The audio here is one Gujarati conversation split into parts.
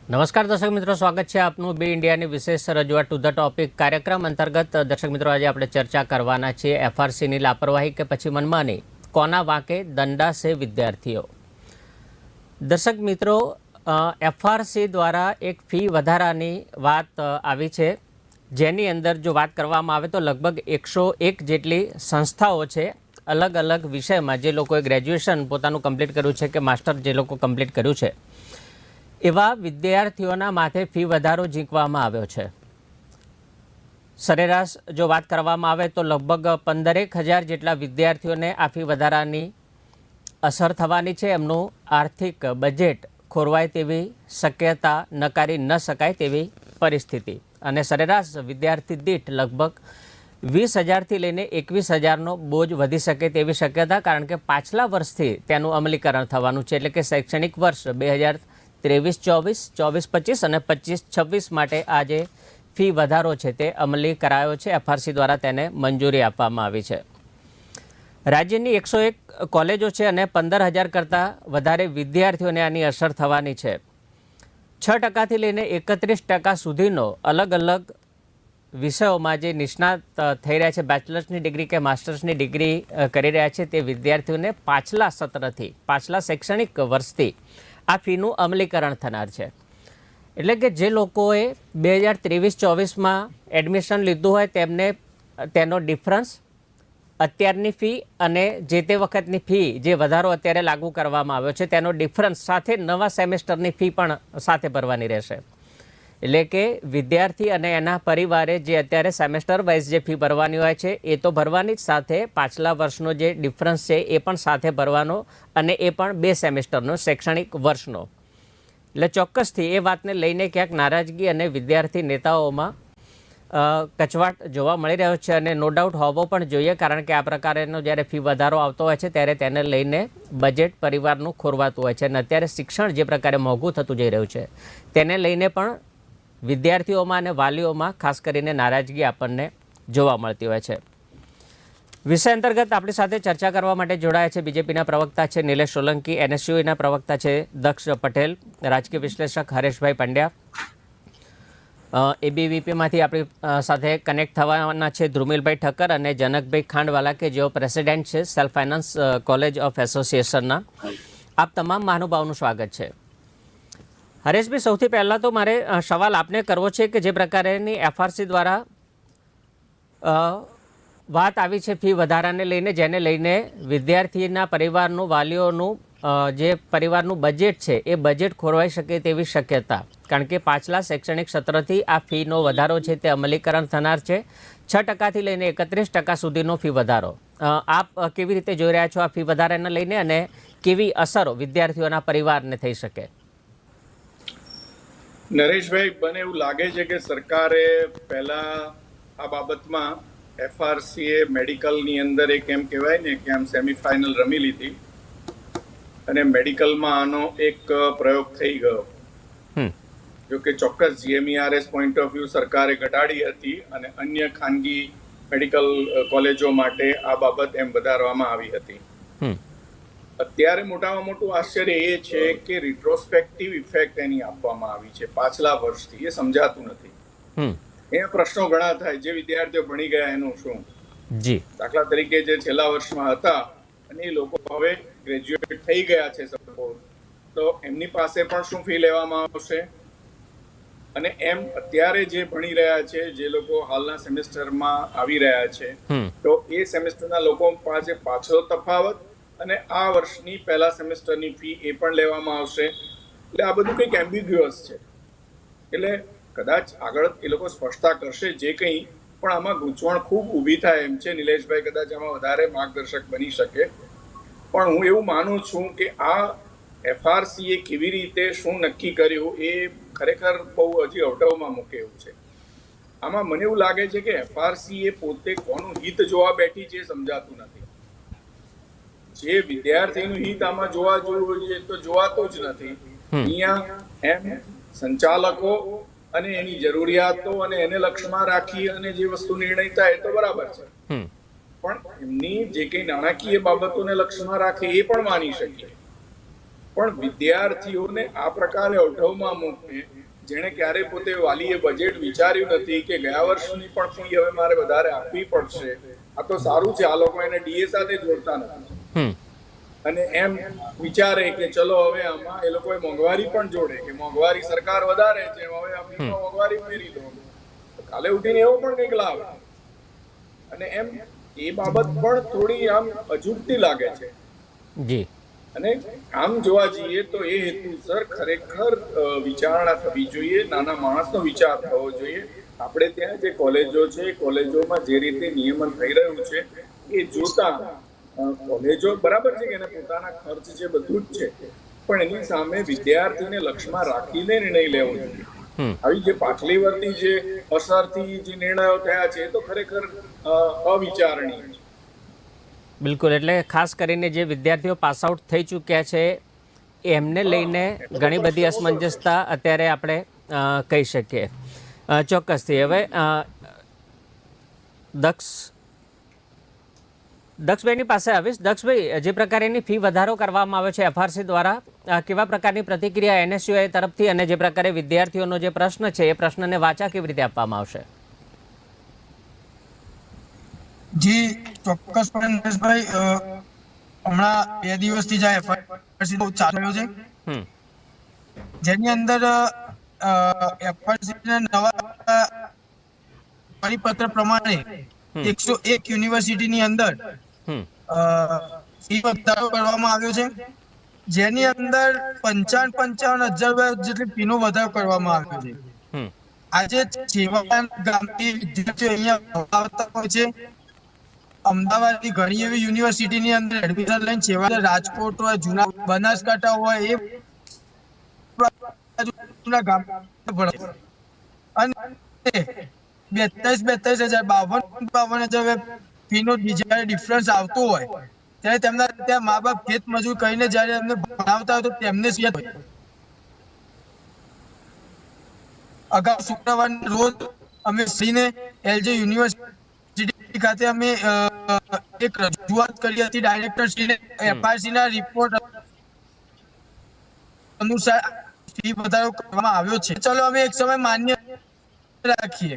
નમસ્કાર દર્શક મિત્રો, સ્વાગત છે આપનું બી ઇન્ડિયાની વિશેષ રજૂઆત ટુ ધ ટોપિક કાર્યક્રમ અંતર્ગત. દર્શક મિત્રો, આજે આપણે ચર્ચા કરવાના છીએ એફઆરસીની લાપરવાહી કે પછી મનમાની, કોના વાંકે દંડાશે વિદ્યાર્થીઓ. દર્શક મિત્રો, એફઆરસી દ્વારા એક ફી વધારાની વાત આવી છે, જેની અંદર જો વાત કરવામાં આવે તો લગભગ 101 જેટલી સંસ્થાઓ છે અલગ અલગ વિષયમાં, જે લોકોએ ગ્રેજ્યુએશન પોતાનું કમ્પ્લીટ કર્યું છે કે માસ્ટર જે લોકો કમ્પ્લીટ કર્યું છે, એવા વિદ્યાર્થીઓના માથે ફી વધારો ઝીંકવામાં આવ્યો છે. સરેરાશ જો વાત કરવામાં આવે તો લગભગ 15,000 જેટલા વિદ્યાર્થીઓને આ ફી વધારાની અસર થવાની છે. એમનું આર્થિક બજેટ ખોરવાય તેવી શક્યતા નકારી ન શકાય તેવી પરિસ્થિતિ, અને સરેરાશ વિદ્યાર્થી દીઠ લગભગ 20,000થી લઈને 21,000નો બોજ વધી શકે તેવી શક્યતા, કારણ કે પાછલા વર્ષથી તેનું અમલીકરણ થવાનું છે. એટલે કે શૈક્ષણિક વર્ષ 2023-24, 24-25 અને 25-26 માટે આ જે ફી વધારો છે તે અમલી કરાયો છે. એફઆરસી દ્વારા તેને મંજૂરી આપવામાં આવી છે. રાજ્યની 101 કોલેજો છે અને 15,000 કરતાં વધારે વિદ્યાર્થીઓને આની અસર થવાની છે. 6% લઈને 31% સુધીનો અલગ અલગ વિષયોમાં જે નિષ્ણાત થઈ રહ્યા છે, બેચલર્સની ડિગ્રી કે માસ્ટર્સની ડિગ્રી કરી રહ્યા છે, તે વિદ્યાર્થીઓને પાછલા સત્રથી, પાછલા શૈક્ષણિક વર્ષથી આ ફીનું અમલીકરણ થનાર છે. એટલે કે જે લોકોએ 2023-24માં એડમિશન લીધું હોય તેમને તેનો ડિફરન્સ અત્યારની ફી અને જે તે વખતની ફી, જે વધારો અત્યારે લાગુ કરવામાં આવ્યો છે, તેનો ડિફરન્સ સાથે નવા સેમેસ્ટરની ફી પણ સાથે ભરવાની રહેશે. એટલે કે વિદ્યાર્થી અને એના પરિવારે જે અત્યારે સેમેસ્ટર વાઇઝ જે ફી ભરવાની હોય છે એ તો ભરવાની જ, સાથે પાછલા વર્ષનો જે ડિફરન્સ છે એ પણ સાથે ભરવાનો, અને એ પણ 2 સેમેસ્ટરનો, શૈક્ષણિક વર્ષનો. એટલે ચોક્કસથી એ વાતને લઈને ક્યાંક નારાજગી અને વિદ્યાર્થી નેતાઓમાં કચવાટ જોવા મળી રહ્યો છે, અને નો ડાઉટ હોવો પણ જોઈએ, કારણ કે આ પ્રકારનો જ્યારે ફી વધારો આવતો હોય છે ત્યારે તેને લઈને બજેટ પરિવારનું ખોરવાતું હોય છે, અને અત્યારે શિક્ષણ જે પ્રકારે મોંઘું થતું જઈ રહ્યું છે તેને લઈને પણ વિદ્યાર્થીઓમાં અને વાલીઓમાં ખાસ કરીને નારાજગી આપણને જોવા મળતી હોય છે. વિષય અંતર્ગત આપણી સાથે ચર્ચા કરવા માટે જોડાયા છે બીજેપીના પ્રવક્તા છે નિલેશ સોલંકી, એનએસયુના પ્રવક્તા છે દક્ષ પટેલ, રાજકીય વિશ્લેષક હરેશભાઈ પંડ્યા, એબીવીપીમાંથી આપણી સાથે કનેક્ટ થવાના છે ધ્રુમિલભાઈ ઠક્કર અને જનકભાઈ ખાંડવાલા, કે જેઓ પ્રેસિડેન્ટ છે સેલ્ફ ફાઇનાન્સ કોલેજ ઓફ એસોસિએશનના. આપ તમામ મહાનુભાવનું સ્વાગત છે. હરેશભાઈ, સૌથી પહેલાં તો મારે સવાલ આપને કરવો છે કે જે પ્રકારેની એફઆરસી દ્વારા વાત આવી છે ફી વધારાને લઈને, જેને લઈને વિદ્યાર્થીના પરિવારનું, વાલીઓનું જે પરિવારનું બજેટ છે એ બજેટ ખોરવાઈ શકે તેવી શક્યતા, કારણ કે પાછલા શૈક્ષણિક સત્રથી આ ફીનો વધારો છે તે અમલીકરણ થનાર છે. 6%થી લઈને 31% સુધીનો ફી વધારો. આપ કેવી રીતે જોઈ રહ્યા છો આ ફી વધારાને લઈને, અને કેવી અસરો વિદ્યાર્થીઓના પરિવારને થઈ શકે? નરેશભાઈ, મને એવું લાગે છે કે સરકારે પહેલા આ બાબતમાં એફઆરસીએ મેડિકલની અંદર એક એમ કહેવાય ને કે આમ સેમીફાઇનલ રમી લીધી, અને મેડિકલમાં આનો એક પ્રયોગ થઈ ગયો. જો કે ચોક્કસ જીએમઈઆરએસ પોઈન્ટ ઓફ વ્યૂ સરકારે ઘટાડી હતી, અને અન્ય ખાનગી મેડિકલ કોલેજો માટે આ બાબત એમ વધારવામાં આવી હતી. અત્યારે મોટામાં મોટું આશ્ચર્ય એ છે કે રિટ્રોસ્પેક્ટિવ ઇફેક્ટ એની આપવામાં આવી છે પાછલા વર્ષથી, એ સમજાતું નથી. એ પ્રશ્નો ઘણા થાય, જે વિદ્યાર્થીઓ ભણી ગયા એનું શું? દાખલા તરીકે જે છેલ્લા વર્ષમાં હતા અને એ લોકો હવે ગ્રેજ્યુએટ થઈ ગયા છે સપોઝ, તો એમની પાસે પણ શું ફી લેવામાં આવશે? અને એમ અત્યારે જે ભણી રહ્યા છે, જે લોકો હાલના સેમેસ્ટરમાં આવી રહ્યા છે, તો એ સેમેસ્ટરના લોકો પાસે પાછળ તફાવત અને આ વર્ષની પહેલા સેમેસ્ટરની ફી એ પણ લેવામાં આવશે. એટલે આ બધું કંઈક એમ્બિગ્યુઅસ છે. એટલે કદાચ આગળ એ લોકો સ્પષ્ટતા કરશે જે કંઈ, પણ આમાં ગૂંચવણ ખૂબ ઊભી થાય એમ છે. નિલેશભાઈ કદાચ આમાં વધારે માર્ગદર્શક બની શકે, પણ હું એવું માનું છું કે આ એફઆરસીએ કેવી રીતે શું નક્કી કર્યું એ ખરેખર બહુ હજી અવઢવમાં મૂકે એવું છે. આમાં મને એવું લાગે છે કે એફઆરસીએ પોતે કોનું હિત જોવા બેઠી છે એ સમજાતું નથી. જે વિદ્યાર્થીનું હિત આમાં જોવા જોઈએ તો જોવાતું જ નથી. અહીંયા એમ સંચાલકો અને એની જરૂરિયાતો અને એને લક્ષ્યમાં રાખી અને જે વસ્તુ નિર્ણય થાય તો બરાબર છે, પણ એમની જે કઈ નાણાકીય બાબતોને લક્ષ્યમાં રાખે એ પણ માની શકીએ. પણ વિદ્યાર્થીઓને આ પ્રકારે અવઢવમાં મૂકીને જેણે ક્યારે પોતે વાલીએ બજેટ વિચાર્યું નથી કે ગયા વર્ષની પણ ફી હવે મારે વધારે આપવી પડશે, આ તો સારું છે, આ લોકો એને ડીએ સાથે જોડતા નથી અને એમ વિચારે કે ચલો હવે આમાં એ લોકોએ મોંઘવારી પણ જોડે કે મોંઘવારી સરકાર વધારે છે, હવે આપણી મોંઘવારી ઉમેરી દો, કાલે ઉઠીને એવો પણ કંઈક લાવે અને એમ એ બાબત પણ થોડી આમ અજુગતી લાગે છે જી. અને આમ જોવા જઈએ તો એ હેતુસર ખરેખર વિચારણા થવી જોઈએ, નાના માણસનો વિચાર થવો જોઈએ. આપણે ત્યાં જે કોલેજો છે, કોલેજોમાં જે રીતે નિયમન થઈ રહ્યું છે એ જોતા કોલેજો બરાબર છે કે એને પોતાના ખર્ચ છે બધું જ છે, પણ એની સામે વિદ્યાર્થીને લક્ષ્યમાં રાખીને નિર્ણય લેવો જોઈએ. આવી જે પાછલી વર્તી જે અસરથી જે નિર્ણયો થયા છે એ તો ખરેખર અવિચારણીય છે. બિલકુલ, એટલે ખાસ કરીને જે વિદ્યાર્થીઓ પાસ આઉટ થઈ ચૂક્યા છે એમને લઈને ઘણી બધી અસમંજસતા અત્યારે આપણે કહી શકીએ. ચોક્કસથી. હવે દક્ષભાઈની પાસે આવીશ. દક્ષભાઈ, જે પ્રકારેની ફી વધારો કરવામાં આવ્યો છે એફઆરસી દ્વારા, કેવા પ્રકારની પ્રતિક્રિયા એનએસયુઆઈ તરફથી અને જે પ્રકારે વિદ્યાર્થીઓનો જે પ્રશ્ન છે એ પ્રશ્નને વાચા કેવી રીતે આપવામાં આવશે? જી ચોક્કસપણે નરેશભાઈ, હમણાં 2 દિવસથી જે એફઆરસી ચાલુ રહ્યો છે જેની અંદર એફઆરસી નવા પરિપત્ર પ્રમાણે 101 યુનિવર્સિટીની અંદર ફી વધારો કરવામાં આવ્યો છે, જેની અંદર 55,000 જેટલી ફીનો વધારો કરવામાં આવ્યો છે. આજે જેવા ગામથી વિદ્યાર્થીઓ અહીંયા આવતા હોય છે, અમદાવાદની ઘણી એવી યુનિવર્સિટીની અંદર એડમિશન લઈને સેવા, રાજકોટ હોય, જૂના બનાસકાંઠા હોય, એ ગામ ભણે અને 42,000 52,000 ફીનો જ્યારે ડિફરન્સ આવતો હોય ત્યારે તેમના ત્યાં મા બાપ ખેત મજૂર કરીને જ્યારે એમને ભણાવતા હોય તો તેમને અગાઉ શુક્રવારના રોજ અમે શ્રીને એલજે યુનિવર્સિટી ખાતે અમે એક રજૂઆત કરી હતી ડાયરેક્ટર શ્રીને. એફઆરસી ના રિપોર્ટ અનુસાર ફી વધારો કરવામાં આવ્યો છે, ચલો અમે એક સમય માન્ય રાખીએ,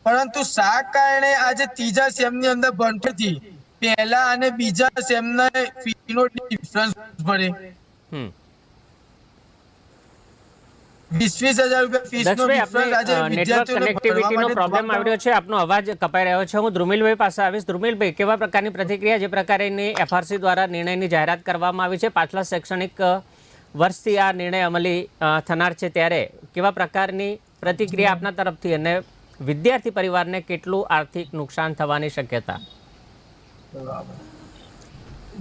પરંતુ શા કારણે આજે ત્રીજા સેમની અંદર ભણતી પહેલા અને બીજા સેમના ફીનો ડિફરન્સ પડે? 20,000 રૂપિયા ફીસનો ડિફરન્સ આજે વિદ્યાર્થીઓને કનેક્ટિવિટીનો પ્રોબ્લેમ આવી રહ્યો છે, આપનો અવાજ કપાઈ રહ્યો છે. હું ધ્રુમિલભાઈ પાસે આવીશ. ધ્રુમિલભાઈ, કેવા પ્રકારની પ્રતિક્રિયા, જે પ્રકારની એફઆરસી દ્વારા નિર્ણયની જાહેરાત કરવામાં આવી છે, પાછલા શૈક્ષણિક વર્ષથી આ નિર્ણય અમલી થનાર છે, ત્યારે કેવા પ્રકારની પ્રતિક્રિયા આપના તરફથી અને વિદ્યાર્થી પરિવારને કેટલું આર્થિક નુકસાન થવાની શક્યતા?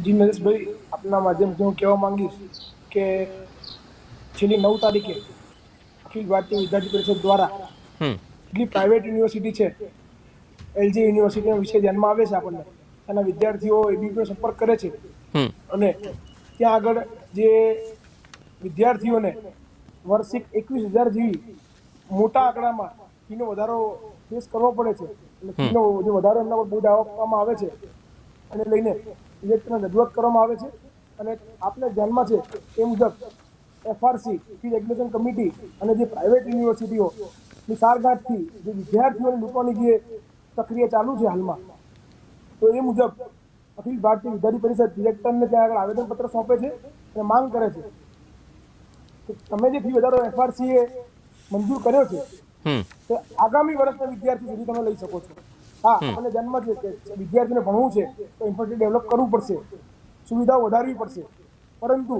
જી નરેશભાઈ, આપના માધ્યમથી હું કહેવા માંગીશ કે છેલ્લી 9 તારીખે અખિલ ભારતીય વિદ્યાર્થી પરિષદ દ્વારા એટલી પ્રાઇવેટ યુનિવર્સિટી છે, એલજી યુનિવર્સિટીનો વિષય ધ્યાનમાં આવે છે આપણને, એના વિદ્યાર્થીઓ એબીપીનો સંપર્ક કરે છે અને ત્યાં આગળ જે વિદ્યાર્થીઓને વાર્ષિક 21,000 જેવી મોટા આંકડામાં ફીનો વધારો ફેસ કરવો પડે છે, એટલે ફીનો જે વધારો એમના પર બોજ આપવામાં આવે છે અને લઈને ઇલેક્ટરને રજૂઆત કરવામાં આવે છે. અને આપને ધ્યાનમાં છે એ મુજબ એફઆરસી ફી રેગ્યુલેશન કમિટી અને જે પ્રાઇવેટ યુનિવર્સિટીઓની સારગાંઠથી જે વિદ્યાર્થીઓને લૂંટવાની જે પ્રક્રિયા ચાલુ છે હાલમાં, તો એ મુજબ અખિલ ભારતીય વિદ્યાર્થી પરિષદ ડિરેક્ટરને ત્યાં આગળ આવેદનપત્ર સોંપે છે અને માંગ કરે છે કે તમે જે ફી વધારો એફઆરસીએ મંજૂર કર્યો છે તે આગામી વર્ષના વિદ્યાર્થી સુધી તમે લઈ શકો છો. હા, આપણને ધ્યાનમાં છે કે વિદ્યાર્થીને ભણવું છે તો ઇન્ફ્રાસ્ટ્રક્ચર ડેવલપ કરવું પડશે, સુવિધાઓ વધારવી પડશે, પરંતુ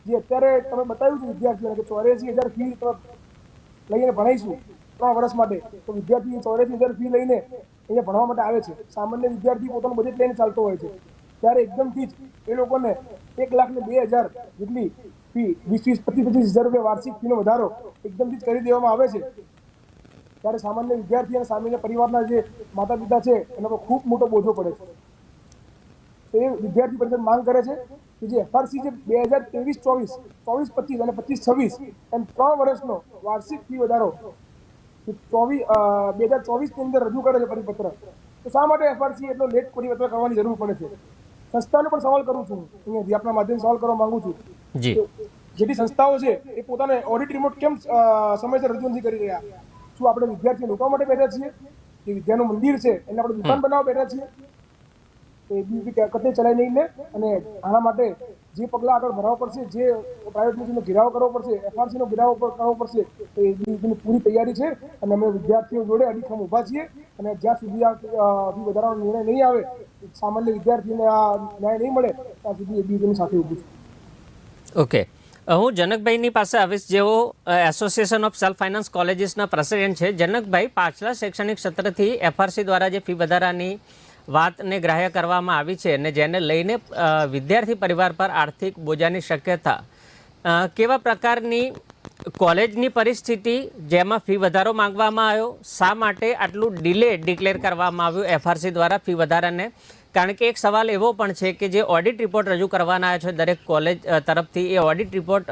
જે અત્યારે તમે બતાવ્યું છે વિદ્યાર્થીઓને કે 84,000 ફી લઈને ભણાઈશું 3 વર્ષ માટે, તો વિદ્યાર્થી 84,000 ફી લઈને અહીંયા ભણવા માટે આવે છે. સામાન્ય વિદ્યાર્થી પોતાનું બજેટ લઈને ચાલતો હોય છે, ત્યારે એકદમથી જ એ લોકોને 1,02,000 જેટલી ફી 25,000 રૂપિયા વાર્ષિક ફીનો વધારો એકદમથી જ કરી દેવામાં આવે છે, ત્યારે સામાન્ય વિદ્યાર્થી અને સામાન્ય પરિવારના જે માતા પિતા છે એના પર ખૂબ મોટો બોજો પડે છે. તો એ વિદ્યાર્થી પરિષદ માંગ કરે છે કે જે એફઆરસી જે 2023-24, 24-25 અને 25-26 એમ 3 વર્ષનો વાર્ષિક ફી વધારો 2024ની અંદર રજૂ કરે છે પરિપત્ર, તો શા માટે એફઆરસી એટલો લેટ પરિપત્ર કરવાની જરૂર પડે છે? સંસ્થાનો પણ સવાલ કરું છું, અહીંયાથી આપના માધ્યમથી સવાલ કરવા માંગુ છું. જી. જેથી સંસ્થાઓ છે એ પોતાને ઓડિટ રિપોર્ટ કેમ સમયસર રજૂ નથી કરી રહ્યા? શું આપણે વિદ્યાર્થીઓ રોકવા માટે બેઠા છીએ? જે વિદ્યાનું મંદિર છે એને આપણે દુકાન બનાવવા બેઠા છીએ? તો એ બી કતે ચલાવી નહીં લે. અને આના માટે જે પગલાં આગળ ભરવા પડશે, જે પ્રાઇવેટ મ્યુઝિયમનો ઘેરાવ કરવો પડશે, FRC નો ઘેરાવ કરવો પડશે, તો એ બી પૂરી તૈયારી છે. અને અમે વિદ્યાર્થીઓ જોડે અડીખમ ઊભા છીએ. અને જ્યાં સુધી આ ફી વધારવાનો નિર્ણય નહીં આવે, સામાન્ય વિદ્યાર્થીઓને આ ન્યાય નહીં મળે, ત્યાં સુધી એ બી સાથે ઊભું છું. ઓકે, હું જનકભાઈની પાસે આવીશ, જેઓ એસોસિએશન ઓફ સેલ્ફ ફાઇનાન્સ કોલેજીસના પ્રેસિડેન્ટ છે. જનકભાઈ, પાછલા શૈક્ષણિક સત્રથી FRC દ્વારા જે ફી વધારાની વાતને ગ્રાહ્ય કરવામાં આવી છે અને જેને લઈને વિદ્યાર્થી પરિવાર પર આર્થિક બોજાની શક્યતા, કેવા પ્રકારની કોલેજની પરિસ્થિતિ જેમાં ફી વધારો માંગવામાં આવ્યો, શા માટે આટલું ડિલે ડિક્લેર કરવામાં આવ્યું FRC દ્વારા ફી વધારાને? કારણ કે એક સવાલ એવો પણ છે કે જે ઓડિટ રિપોર્ટ રજૂ કરવાના છે દરેક કોલેજ તરફથી, એ ઓડિટ રિપોર્ટ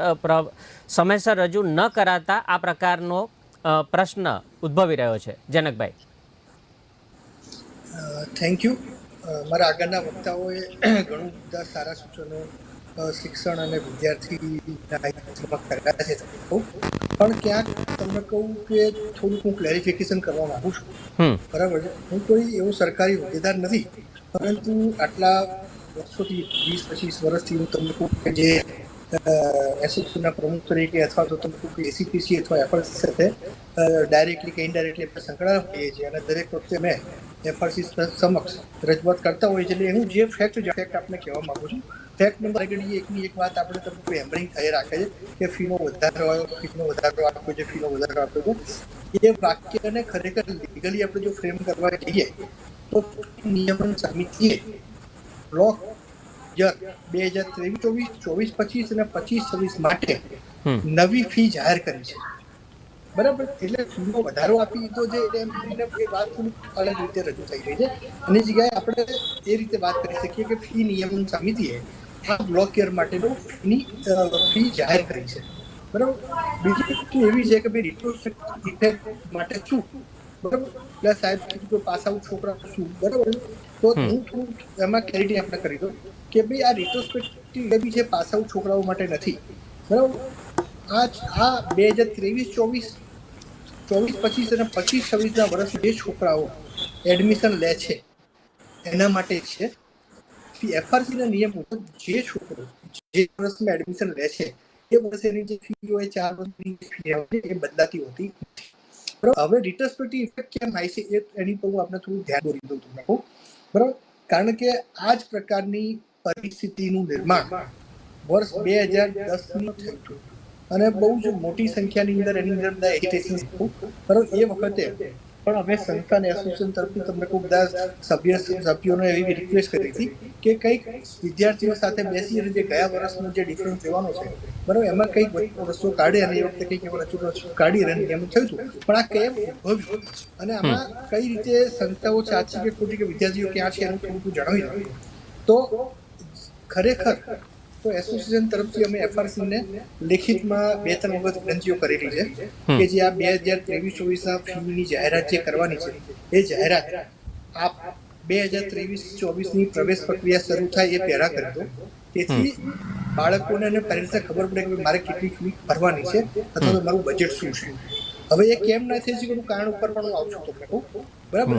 સમયસર રજૂ ન કરાતા આ પ્રકારનો પ્રશ્ન ઉદ્ભવી રહ્યો છે. જનકભાઈ. Thank you. મારા આગળના વક્તાઓએ ઘણું બધા સારા સૂચનો શિક્ષણ અને વિદ્યાર્થીના કર્યા છે. પણ ક્યાંક તમને કહું કે થોડુંક હું ક્લેરિફિકેશન કરવા માંગુ છું. બરાબર છે, હું કોઈ એવો સરકારી હોદ્દેદાર નથી, પરંતુ આટલા વર્ષોથી 20-25 વર્ષથી હું તમને કહું કે જે એસોસિએશનના પ્રમુખ તરીકે અથવા તો તમે કહું કે ACPC અથવા FRC સાથે ડાયરેક્ટલી કે ઇનડાયરેક્ટલી આપણે સંકળાયેલા હોઈએ છીએ. અને દરેક વખતે મેં FRC સમક્ષ રજૂઆત કરતા હોઈએ છીએ. એટલે હું જે ફેક્ટ આપણે કહેવા માંગુ છું, ફેક્ટ નંબર એકની એક વાત આપણે તમને કોઈ હેમ્બરિંગ થઈ રાખે છે કે ફીનો વધારો આપ્યો છે, ફીનો વધારો આપ્યો છે. એ વાક્યને ખરેખર લીગલી આપણે જો ફ્રેમ કરવા જઈએ તો નિયમન સમિતિએ બ્લોક યર 2023-24, 24-25 અને 25-26 માટે નવી ફી જાહેર કરી છે. બરાબર, એટલે ફીનો વધારો આપી દીધો છે. એટલે એ વાત થોડી અલગ રીતે રજૂ થઈ રહી છે. એની જગ્યાએ આપણે એ રીતે વાત કરી શકીએ કે ફી નિયમન સમિતિએ આ બ્લોક યર માટેનો ફી જાહેર કરી છે. બરાબર, બીજી વસ્તુ એવી છે કે ભાઈ રિટ્રોસ્પેક્ટિવ ઇફેક્ટ માટે શું, બરાબર, પ્લસ સાહેબ કીધું પાસ આઉટ છોકરા શું, બરાબર, તો હું થોડું એમાં ક્લેરિટી આપણે કરી દઉં કે ભાઈ આ રિટ્રોસ્પેક્ટિવ બી છે, પાસ આઉટ છોકરાઓ માટે નથી. બરાબર, આ 2023-24, 24-25 અને 25-26 વર્ષ જે છોકરાઓ એડમિશન લે છે એના માટે છે. FRC ના નિયમ મુજબ જે છોકરો જે વર્ષમાં એડમિશન લે છે એ વર્ષેની જે ફી હોય 4 વર્ષની ફી હોય એ બદલાતી હોતી. હવે રિટ્રોસ્પેક્ટિવ ઇફેક્ટ કેમ થાય છે એની પર હું આપણે થોડું ધ્યાન દોરી દઉં તમને કહું. બરાબર, કારણ કે આ જ પ્રકારની પરિસ્થિતિનું નિર્માણ વર્ષ 2010 થયું હતું અને બહુ જ મોટી સંખ્યાની અંદર એની અંદર એજિટેશન હતું. બરાબર, એ વખતે પણ અમે સંસ્થા અને એસોસિએશન તરફથી તમને ખૂબ બધા સભ્યોને એવી રિક્વેસ્ટ કરી હતી કે કંઈક વિદ્યાર્થીઓ સાથે બેસી અને જે ગયા વર્ષનો જે ડિફરન્સ લેવાનો છે, બરાબર, એમાં કંઈક વસ્તુઓ કાઢે અને એ વખતે કંઈક રજૂ કાઢી અને એમ થયું હતું. પણ આ કેમ ઉદ્ભવ્યું અને આમાં કઈ રીતે સંસ્થાઓ સાચી કે ખોટી કે વિદ્યાર્થીઓ ક્યાં છે એનું થોડું જણાવી દઉં તો ખરેખર તો એસોસિએશન તરફથી અમે FRC ને લેખિતમાં 2-3 વખત વિનંતીઓ કરેલી છે કે જે આ 2023-24 ફીની જાહેરાત જે કરવાની છે એ જાહેરાત આપ 2023-24 ની પ્રવેશ પ્રક્રિયા શરૂ થાય એ પહેલા કરી દો, તેથી બાળકોને અને પેરેન્ટ્સને ખબર પડે કે મારે કેટલી ફી ભરવાની છે અથવા તો મારું બજેટ શું છે. હવે એ કેમ ના થઈ શકે એનું કારણ ઉપર પણ હું આવું છું તમને કહું. બરાબર,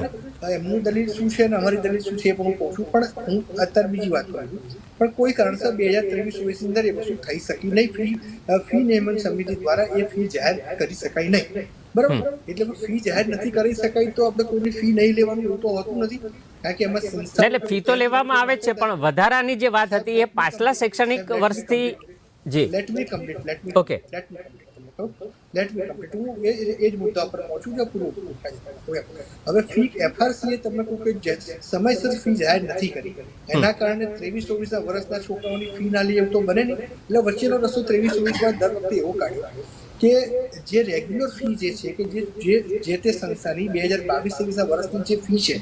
એમનું દલીલ શું છે અને અમારી દલીલ શું છે એ પણ હું કહું છું. પણ હું અત્યારે બીજી વાત કરું છું. પણ કોઈ કારણસર 2023-24 અંદર એ વસ્તુ થઈ શકી નહીં. ફી નિયમન સમિતિ દ્વારા એ ફી જાહેર કરી શકાય નહીં. બરાબર, એટલે ફી જાહેર નથી કરી શકાય તો આપણે કોઈની ફી નહીં લેવાનું એવું તો હોતું નથી. કારણ કે એમાં સંસ્થા એટલે ફી તો લેવામાં આવે છે, પણ વધારાની જે વાત હતી એ પાછલા શૈક્ષણિક વર્ષથી જી લેટ મી કમ્પ્લીટ ઓકે હું એ જ મુદ્દા પર પહોંચું કે પૂરું થાય. હવે ફી FRC એ તમને કહું કે સમયસર ફી જાહેર નથી કરી, એના કારણે 23-24 વર્ષના છોકરાઓની ફી ના લે એવું તો બને નહીં. એટલે વચ્ચેનો રસ્તો 23-24 બાદ દર વખતે એવો કાઢ્યો કે જે રેગ્યુલર ફી જે છે કે જે તે સંસ્થાની 2022-23 વર્ષની જે ફી છે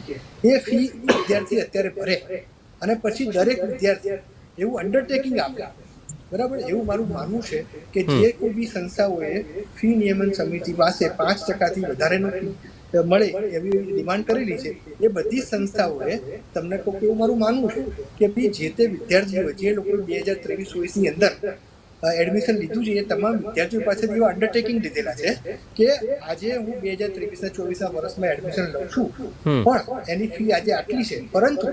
એ ફી વિદ્યાર્થી અત્યારે ભરે અને પછી દરેક વિદ્યાર્થી એવું અંડરટેકિંગ આપે. બરાબર, એવું મારું માનવું છે કે જે કોઈ બી સંસ્થાઓએ ફી નિયમન સમિતિ પાસે 5% વધારેનો મળે એવી ડિમાન્ડ કરેલી છે. એ બધી સંસ્થાઓએ તમને કહું કે એવું મારું માનવું છે કે ભાઈ જે તે વિદ્યાર્થીઓ જે લોકો 2023-24ની અંદર એડમિશન લીધું છે એ તમામ વિદ્યાર્થીઓ પાસેથી એવા અન્ડરટેકિંગ લીધેલા છે કે આજે હું 2023-24ના વર્ષમાં એડમિશન લઉં છું, પણ એની ફી આજે આટલી છે, પરંતુ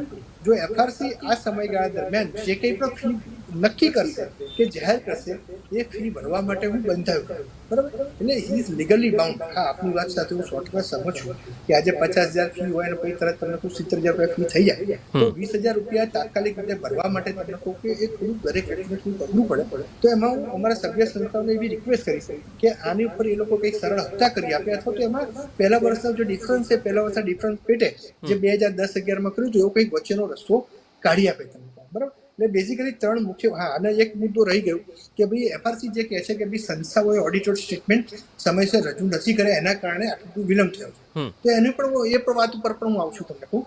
જો એફઆરસી આ સમયગાળા દરમિયાન જે કંઈ પણ ફી નક્કી કરશે કે જાહેર કરશે એ ફી ભરવા માટે હું બંધાયું કરું, બરાબર. એટલે હી ઇઝ લીગલી બાઉન્ડ. હા, આપની વાત સાથે હું 100% સહમત છું કે આજે 50,000 ફી હોય અને પછી તરત તમને 70,000 રૂપિયા ફી થઈ જાય તો 20,000 રૂપિયા તાત્કાલિક રીતે ભરવા માટે તમને કહું કે એ થોડું દરેક વ્યક્તિને થોડું અઘરું પડે. તો એમાં હું અમારા સભ્ય સંસ્થાઓને એવી રિક્વેસ્ટ કરીશ કે આની ઉપર એ લોકો કંઈક સરળ હપ્તા કરી આપે, અથવા તો એમાં પહેલા વર્ષનો જે ડિફરન્સ છે પહેલા વર્ષના ડિફરન્સ પેટે જે 2010-11માં કર્યું હતું એવો કંઈક વચ્ચેનો રસ્તો કાઢી આપે તમને, બરાબર. એટલે બેઝિકલી 3 મુખ્ય. હા, અને એક મુદ્દો રહી ગયો કે ભાઈ એફઆરસી જે કહે છે કે ભાઈ સંસ્થાઓએ ઓડિટર સ્ટેટમેન્ટ સમયસર રજૂ નથી કરે એના કારણે આટલું વિલંબ થયો છે. તો એની પણ એ વાત ઉપર પણ હું આવું છું તમને કહું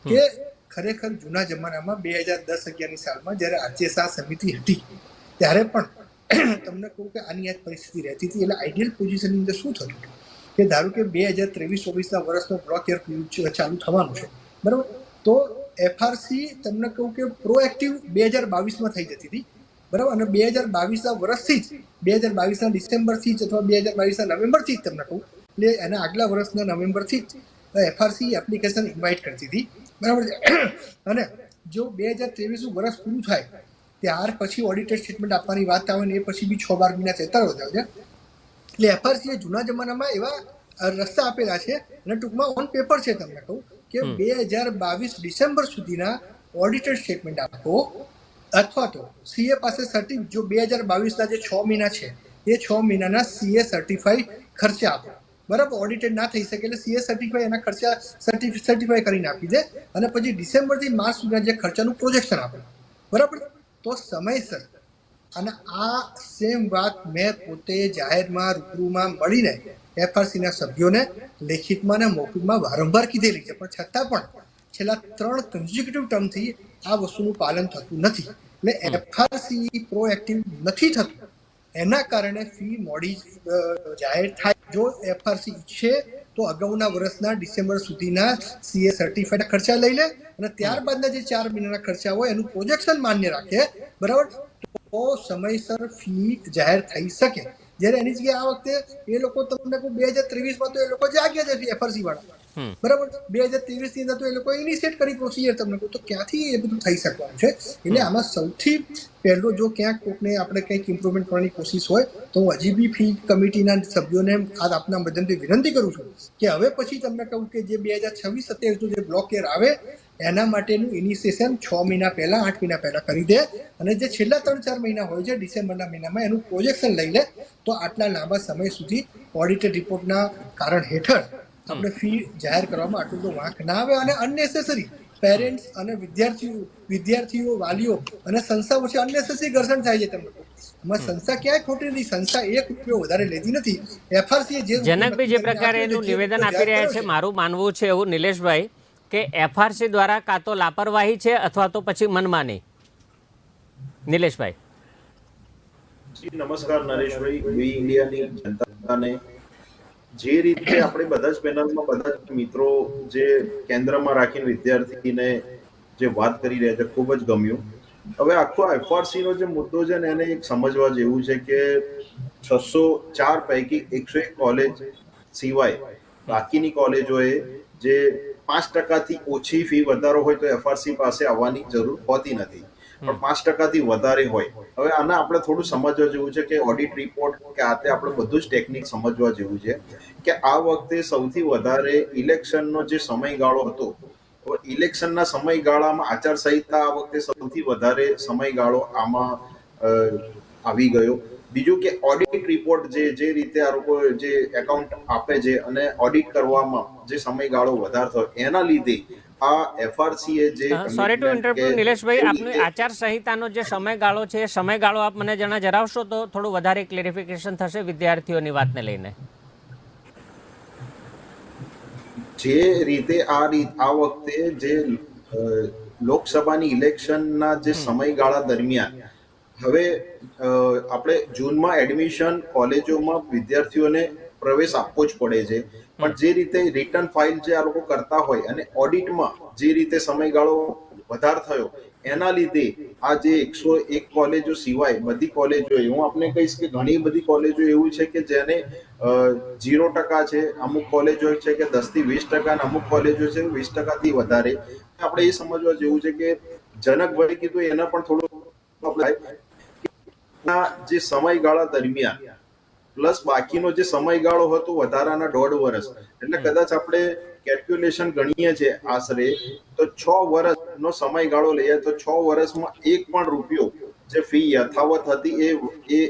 કે ખરેખર જૂના જમાનામાં 2010-11ની સાલમાં જ્યારે આરચેસા સમિતિ હતી ત્યારે પણ તમને કહું કે આની આ પરિસ્થિતિ રહેતી હતી. એટલે આઈડિયલ પોઝિશનની અંદર શું થતું કે ધારો કે 2023-24ના વર્ષનો બ્લોક યર ચાલુ થવાનું છે, બરાબર. તો એફઆરસી તમને કહું કે પ્રોએક્ટિવ 2022માં થઈ જતી હતી, બરાબર. અને 2022ના વર્ષથી જ 2022ના ડિસેમ્બરથી જ અથવા 2022ના નવેમ્બરથી જ તમને કહું એટલે એના આગલા વર્ષના નવેમ્બરથી જ એફઆરસી એપ્લિકેશન ઇન્વાઇટ કરતી હતી, બરાબર. અને જો 2023નું વર્ષ પૂરું થાય ત્યાર પછી ઓડિટેડ સ્ટેટમેન્ટ આપવાની વાત આવે ને એ પછી બી 6-12 મહિના જતા હોય છે. એટલે એફઆરસીએ જૂના જમાનામાં એવા રસ્તા આપેલા છે અને ટૂંકમાં ઓન પેપર છે તમને કહું કે 2022 ડિસેમ્બર સુધીના ઓડિટેડ સ્ટેટમેન્ટ આપો, અથવા તો સીએ પાસે જો 2022ના જે 6 મહિના છે એ 6 મહિનાના સીએ સર્ટિફાઈ ખર્ચા આપો, બરાબર. ઓડિટેડ ના થઈ શકે એટલે સીએ સર્ટિફાઈ એના ખર્ચા સર્ટિફાઈ કરીને આપી દે અને પછી ડિસેમ્બરથી માર્ચ સુધીના જે ખર્ચાનું પ્રોજેક્શન આપે, બરાબર. તો સમયસર. અને આ સેમ વાત મેં પોતે જાહેરમાં રૂબરૂમાં મળીને એફઆરસીના સભ્યોને લેખિતમાં અને મૌખિકમાં વારંવાર કીધેલી છે, પણ છતાં પણ છેલ્લા 3 કન્ઝિક્યુટિવ ટર્મથી આ વસ્તુનું પાલન થતું નથી. એટલે એફઆરસી પ્રોએક્ટિવ નથી થતું, એના કારણે ફી મોડી જાહેર થાય. જો એફઆરસી ઈચ્છે તો અગાઉના વર્ષના ડિસેમ્બર સુધીના સીએ સર્ટિફાઈડ ખર્ચા લઈ લે અને ત્યારબાદના જે 4 મહિનાના ખર્ચા હોય એનું પ્રોજેક્શન માન્ય રાખે, બરાબર. તો સમયસર ફી જાહેર થઈ શકે. જ્યારે એની જગ્યાએ આ વખતે એ લોકો તમને 2023માં તો એ લોકો જાગ્યા છે એફઆરસી વાળા, બરાબર. 2023ની અંદર તો એ લોકો ઇનિશિયેટ કરી પ્રોસિજર તમને કહું તો ક્યાંથી એ બધું થઈ શકવાનું છે. એટલે આમાં સૌથી પહેલો જો ક્યાંક કોઈકને આપણે કંઈક ઇમ્પ્રુવમેન્ટ કરવાની કોશિશ હોય તો હું હજી બી ફી કમિટીના સભ્યોને આ આપના માધ્યમથી વિનંતી કરું છું કે હવે પછી તમને કહું કે જે 2026-27નું જે બ્લોક યર આવે એના માટેનું ઇનિશિએશન 6 મહિના પહેલા 8 મહિના પહેલા કરી દે અને જે છેલ્લા 3-4 મહિના હોય છે ડિસેમ્બરના મહિનામાં એનું પ્રોજેક્શન લઈ લે તો આટલા લાંબા સમય સુધી ઓડિટેડ રિપોર્ટના કારણ હેઠળ આપણે ફી જાહેર કરવામાં આટલું તો વાંક ના આવે અને અનનેસેસરી પેરેન્ટ્સ અને વિદ્યાર્થીઓ વાલીઓ અને સંસ્થા વચ્ચે અનનેસેસરી ઘર્ષણ થાય છે. તમને એમાં સંસ્થા ક્યાંય ખોટી નથી, સંસ્થા ₹1 વધારે લેતી નથી. એફઆરસી જે જનકભાઈ જે પ્રકારે એનું નિવેદન આપી રહ્યા છે મારું માનવું છે એવું નિલેશભાઈ કે એફઆરસી દ્વારા કાં તો લાપરવાહી છે અથવા તો પછી મનમાની. નિલેશભાઈ. નમસ્કાર નરેશભાઈ. વી ઇન્ડિયાની જનતાને જે રીતે આપણે બધા જ પેનલમાં બધા જ મિત્રો જે કેન્દ્રમાં રાખીને વિદ્યાર્થીને જે વાત કરી રહ્યા છે ખૂબ જ ગમ્યું. હવે આખો એફઆરસી નો જે મુદ્દો છે ને એને એક સમજવા જેવું છે કે 604 પૈકી 101 કોલેજ સિવાય બાકીની કોલેજોએ જે 5%થી ઓછી ફી વધારો હોય તો એફઆરસી પાસે આવવાની જરૂર હોતી નથી, પણ 5%થી વધારે હોય. હવે આને આપણે થોડું સમજવા જેવું છે કે ઓડિટ રિપોર્ટ કે આતે આપણે બધું જ ટેકનિક સમજવા જેવું છે કે આ વખતે સૌથી વધારે ઇલેક્શનનો જે સમયગાળો હતો, ઇલેક્શનના સમયગાળામાં આચારસંહિતા આ વખતે સૌથી વધારે સમયગાળો આમાં આવી ગયો. બીજું કે ઓડિટ રિપોર્ટ જે રીતે આ લોકો જે એકાઉન્ટ આપે છે અને ઓડિટ કરવામાં જે સમયગાળો વધારે થયો એના લીધે આ એફઆરસીએ જે સોરી ટુ ઇન્ટરપ્ટ નિલેશભાઈ, આપની આચાર સંહિતાનો જે સમયગાળો છે એ સમયગાળો આપ મને જણાવશો તો થોડું વધારે ક્લેરિફિકેશન થશે વિદ્યાર્થીઓની વાતને લઈને. જે રીતે આ વખતે જે લોકસભાની ઇલેક્શનના જે સમયગાળા દરમિયાન હવે આપણે જૂનમાં એડમિશન કોલેજોમાં વિદ્યાર્થીઓને પ્રવેશ આપવો જ પડે છે. પણ જે રીતે રિટર્ન ફાઇલ જે આ લોકો કરતા હોય અને ઓડિટમાં જે રીતે સમયગાળો વધાર થયો એના લીધે આ જે 101 કોલેજો સિવાય બધી કોલેજો, હું આપને કહીશ કે ઘણી બધી કોલેજો એવું છે કે જેને 0% છે, અમુક કોલેજો છે કે 10 થી 20%, અમુક કોલેજો છે 20%થી વધારે. આપણે એ સમજવા જેવું છે કે જનકભાઈ કીધું એના પણ થોડું જે સમયગાળા દરમિયાન પ્લસ બાકીનો જે સમયગાળો હતો વધારાના 1.5 વર્ષ, એટલે કદાચ આપણે કેલ્ક્યુલેશન ગણીએ છીએ આશરે તો 6 વર્ષનો સમયગાળો લઈએ તો 6 વર્ષમાં એક પણ રૂપિયો જે ફી યથાવત હતી એ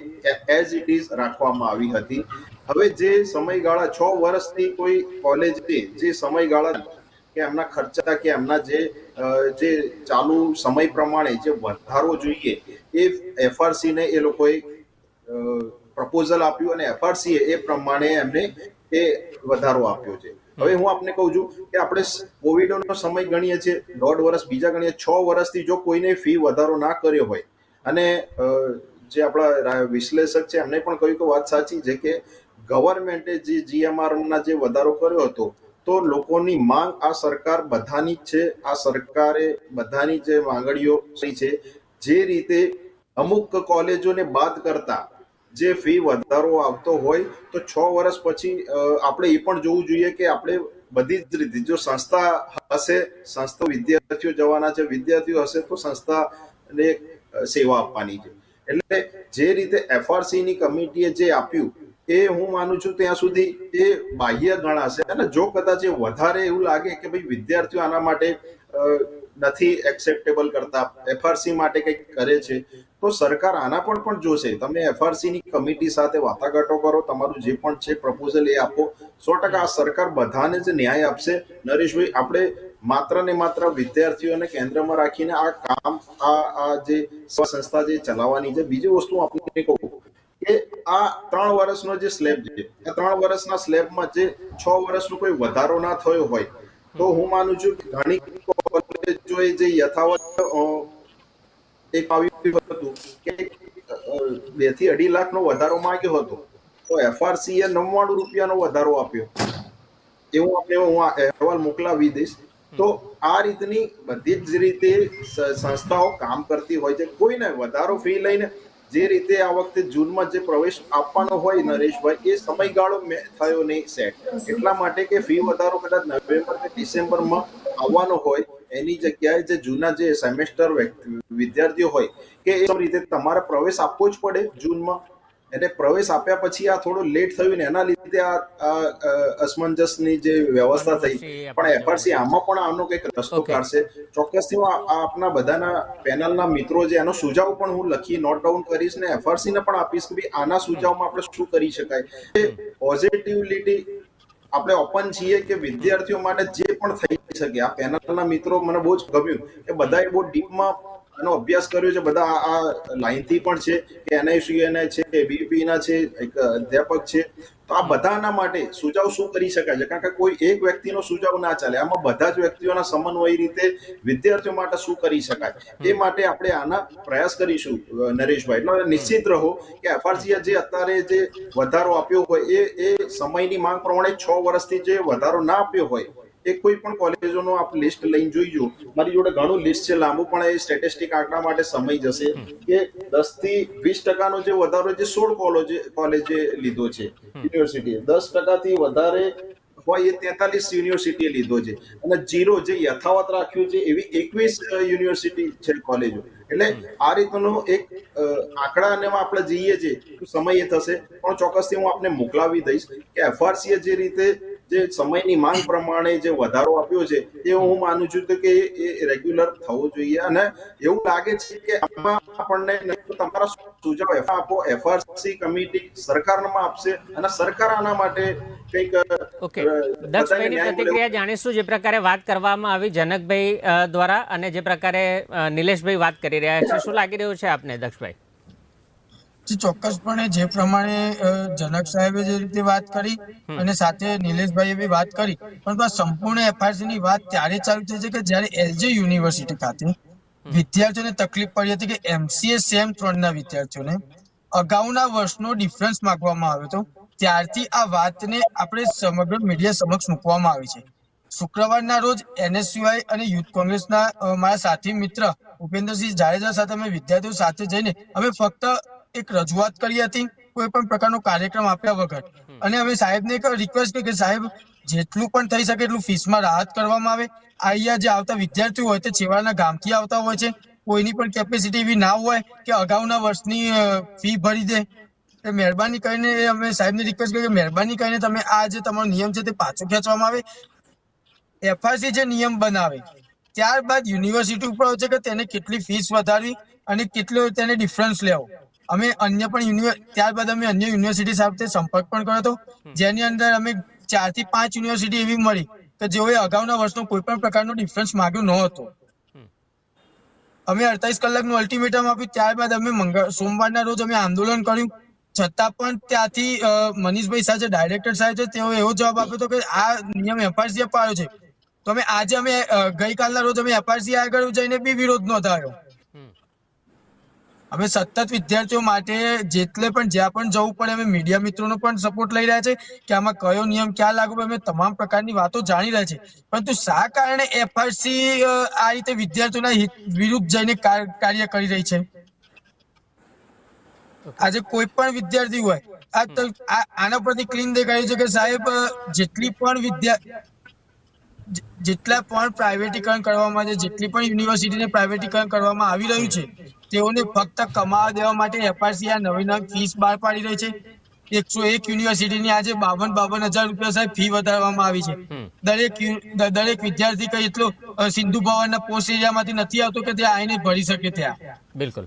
એઝ ઇટ ઇઝ રાખવામાં આવી હતી. હવે જે સમયગાળા 6 વર્ષથી કોઈ કોલેજ જે સમયગાળા કે એમના ખર્ચા કે એમના જે ચાલુ સમય પ્રમાણે જે વધારો જોઈએ એ એફઆરસી ને એ લોકોએ પ્રપોઝલ આપ્યું અને એફઆરસી એ પ્રમાણે એમને એ વધારો આપ્યો છે. હવે હું આપને કહું છું કે આપણે કોવિડનો સમય ગણીએ છીએ 1.5 વર્ષ, બીજા ગણીએ 6 વર્ષથી જો કોઈને ફી વધારો ના કર્યો હોય અને જે આપણા વિશ્લેષક છે એમને પણ કહ્યું કે વાત સાચી છે કે ગવર્મેન્ટે જે જીએમઆર ના જે વધારો કર્યો હતો તો લોકોની માંગ આ સરકાર બધાની જ છે. આ સરકારે બધાની જે માંગણીઓ છે જે રીતે અમુક કોલેજોને બાદ કરતા જે ફી વધારો આવતો હોય તો 6 વર્ષ પછી આપણે એ પણ જોવું જોઈએ કે આપણે બધી જ રીતે જો સંસ્થા હશે, સંસ્થા વિદ્યાર્થીઓ જવાના છે, વિદ્યાર્થીઓ હશે તો સંસ્થાને સેવા આપવાની છે. એટલે જે રીતે એફઆરસી ની કમિટીએ જે આપ્યું એ હું માનું છું ત્યાં સુધી એ બાહ્ય ગણાશે. અને જો કદાચ એ વધારે એવું લાગે કે ભાઈ વિદ્યાર્થીઓ આના માટે નથી એક્સેપ્ટેબલ કરતા, એફઆરસી માટે કંઈક કરે છે તો સરકાર આના પણ જોશે. તમે એફઆરસી ની કમિટી સાથે વાટાઘાટો કરો, તમારું જે પણ છે પ્રપોઝલ એ આપો. 100% આ સરકાર બધાને જ ન્યાય આપશે. નરેશભાઈ, આપણે માત્ર ને માત્ર વિદ્યાર્થીઓને કેન્દ્રમાં રાખીને આ કામ આ જે સંસ્થા જે ચલાવવાની છે. બીજી વસ્તુ આપણે કહું કે આ 3 વર્ષનો જે સ્લેબ છે, આ 3 વર્ષના સ્લેબમાં જે 6 વર્ષનો કોઈ વધારો ના થયો હોય તો હું માનું છું કે ઘણી કોલેજોએ જે યથાવત એક આવ્યું હતું કે 2 થી 2.5 લાખનો વધારો માંગ્યો હતો તો એફઆરસી એ 99 રૂપિયાનો વધારો આપ્યો. એવું આપણે હું અહેવાલ મોકલાવી દઈશ. તો આ રીતની બધી જ રીતે સંસ્થાઓ કામ કરતી હોય છે. કોઈને વધારો ફી લઈને જે રીતે આ વખતે જૂનમાં જે પ્રવેશ આપવાનો હોય નરેશભાઈ, એ સમયગાળો થયો નહીં સેટ, એટલા માટે કે ફી વધારો કદાચ નવેમ્બર કે ડિસેમ્બરમાં આવવાનો હોય એની જગ્યાએ જે જૂના જે સેમેસ્ટર વિદ્યાર્થીઓ હોય કે એ રીતે તમારે પ્રવેશ આપવો જ પડે જૂનમાં. એટલે પ્રવેશ આપ્યા પછી આ થોડું લેટ થયું ને એના લીધે આ અસમંજસની જે વ્યવસ્થા થઈ. પણ એફઆરસી આમાં પણ આનો કંઈક રસ્તો કાઢશે. ચોક્કસથી હું આપના બધાના પેનલના મિત્રો જે એનો સુઝાવ પણ હું લખી નોટ ડાઉન કરીશ ને એફઆરસી ને પણ આપીશ કે ભાઈ આના સુઝાવમાં આપણે શું કરી શકાય. પોઝિટિવિટી આપણે ઓપન છીએ કે વિદ્યાર્થીઓ માટે જે પણ થઈ શકે. આ પેનલના મિત્રો મને બહુ જ ગમ્યું કે બધાએ બહુ ડીપમાં આનો અભ્યાસ કર્યો છે. બધા આ લાઈનથી પણ છે કે એનઆઈસીયુના છે, બીપી ના છે, એક અધ્યાપક છે. તો આ બધાના માટે સુઝાવ શું કરી શકાય છે, કારણ કે કોઈ એક વ્યક્તિનો સુઝાવ ના ચાલે. આમાં બધા જ વ્યક્તિઓના સમન્વય રીતે વિદ્યાર્થીઓ માટે શું કરી શકાય એ માટે આપણે આના પ્રયાસ કરીશું નરેશભાઈ. એટલે નિશ્ચિત રહો કે એફઆરસી જે અત્યારે જે વધારો આપ્યો હોય એ સમયની માંગ પ્રમાણે 6 વર્ષથી જે વધારો ના આપ્યો હોય એ કોઈ પણ કોલેજોનો આપ લિસ્ટ લઈને જોઈજો. મારી જોડે ઘણું લિસ્ટ છે લાંબુ, પણ એ સ્ટેટિસ્ટિક આંકડા માટે સમય જશે કે 10 થી 20% જે વધારો જે 16 કોલેજે લીધો છે યુનિવર્સિટીએ, 10% થી વધારે હોય એ 43 યુનિવર્સિટીએ લીધો છે અને 0 જે યથાવત રાખ્યું છે એવી 21 યુનિવર્સિટી છે કોલેજો. એટલે આ રીતનો એક આંકડાને આપણે જઈએ છીએ સમય એ થશે, પણ ચોક્કસથી હું આપને મોકલાવી દઈશ કે એફઆરસીએ જે રીતે જે સમયની માંગ પ્રમાણે જે વધારો આપ્યો છે એ હું માનું છું કે એ રેગ્યુલર થવો જોઈએ. અને એવું લાગે છે કે આમાં આપણને તમારા સુઝાવ આપો, એફઆરસી કમિટી સરકારમાં આપશે અને સરકાર આના માટે કંઈક દક્ષભાઈની પ્રતિક્રિયા જાણીશું. જે પ્રકારે વાત કરવામાં આવી જનકભાઈ દ્વારા અને જે પ્રકારે નિલેશભાઈ વાત કરી રહ્યા છે, શું લાગી રહ્યું છે આપને દક્ષભાઈ? ચોક્કસપણે જે પ્રમાણે જનક સાહેબે જે રીતે વાત કરી અને સાથે નિલેશભાઈએ બી વાત કરી, પરંતુ આ સંપૂર્ણ એફઆરસી ની વાત ત્યારે ચાલુ થઈ છે કે જ્યારે એલજે યુનિવર્સિટી ખાતે વિદ્યાર્થીઓને તકલીફ પડી હતી કે એમસીએ સેમ 3 ના વિદ્યાર્થીઓને અગાઉના વર્ષનો ડિફરન્સ માંગવામાં આવ્યો હતો ત્યારથી આ વાતને આપણે સમગ્ર મીડિયા સમક્ષ મૂકવામાં આવી છે. શુક્રવારના રોજ NSUI અને યુથ કોંગ્રેસના મારા સાથી મિત્ર ઉપેન્દ્રસિંહ જાડેજા સાથે અમે વિદ્યાર્થીઓ સાથે જઈને અમે ફક્ત એક રજૂઆત કરી હતી, કોઈ પણ પ્રકારનો કાર્યક્રમ આપ્યા વગર. અને અમે સાહેબને એક રિક્વેસ્ટ કરી કે સાહેબ જેટલું પણ થઈ શકે એટલું ફીસમાં રાહત કરવામાં આવે. અહીંયા જે આવતા વિદ્યાર્થીઓ હોય તે છેવાડાના ગામથી આવતા હોય છે, કોઈની પણ કેપેસિટી એવી ના હોય કે અગાઉના વર્ષની ફી ભરી દે. મહેરબાની કરીને અમે સાહેબને રિક્વેસ્ટ કરી કે મહેરબાની કરીને તમે આ જે તમારો નિયમ છે તે પાછો ખેંચવામાં આવે. FRC જે નિયમ બનાવે ત્યારબાદ યુનિવર્સિટી ઉપર હોય છે કે તેને કેટલી ફીસ વધારવી અને કેટલો તેને ડિફરન્સ લેવો. અમે અન્ય પણ ત્યારબાદ અમે અન્ય યુનિવર્સિટી સાથે સંપર્ક પણ કર્યો હતો, જેની અંદર અમે 4 થી 5 યુનિવર્સિટી એવી મળી કે જેઓએ અગાઉના વર્ષનો કોઈ પણ પ્રકારનો ડિફરન્સ માંગ્યો ન હતો. અમે 48 કલાકનું અલ્ટિમેટમ આપ્યું. ત્યારબાદ અમે સોમવારના રોજ અમે આંદોલન કર્યું, છતાં પણ ત્યાંથી મનીષભાઈ શાહ જે ડાયરેક્ટર સાહેબ છે તેઓ એવો જવાબ આપ્યો હતો કે આ નિયમ FRC પાડ્યો છે. તો આજે અમે ગઈકાલના રોજ અમે FRC આગળ જઈને બી વિરોધ નોંધાયો. અમે સતત વિદ્યાર્થીઓ માટે જેટલે પણ જ્યાં પણ જવું પડે અમે મીડિયા મિત્રોનો પણ સપોર્ટ લઈ રહ્યા છે કે આમાં કયો નિયમ ક્યાં લાગુ પડે. અમે તમામ પ્રકારની વાતો જાણી રહ્યા છે, પરંતુ શા કારણે FRC આ રીતે વિદ્યાર્થીઓના હિત વિરુદ્ધ જઈને કાર્ય કરી રહી છે? આજે કોઈ પણ વિદ્યાર્થી હોય આના પરથી ક્લીન દેખાય છે કે સાહેબ જેટલા પણ પ્રાઇવેટીકરણ કરવામાં છે, જેટલી પણ યુનિવર્સિટીને પ્રાઇવેટીકરણ કરવામાં આવી રહ્યું છે તેઓને ફક્ત કમાવા દેવા માટે FRC આ નવી ફીસ બહાર પાડી રહી છે. 101 યુનિવર્સિટીની આજે 52,000 રૂપિયા સાહેબ ફી વધારવામાં આવી છે. દરેક વિદ્યાર્થી કઈ એટલો સિંધુ ભવનના પોસ્ટ એરિયામાંથી નથી આવતો કે ત્યાં આવીને ભરી શકે ત્યાં. બિલકુલ.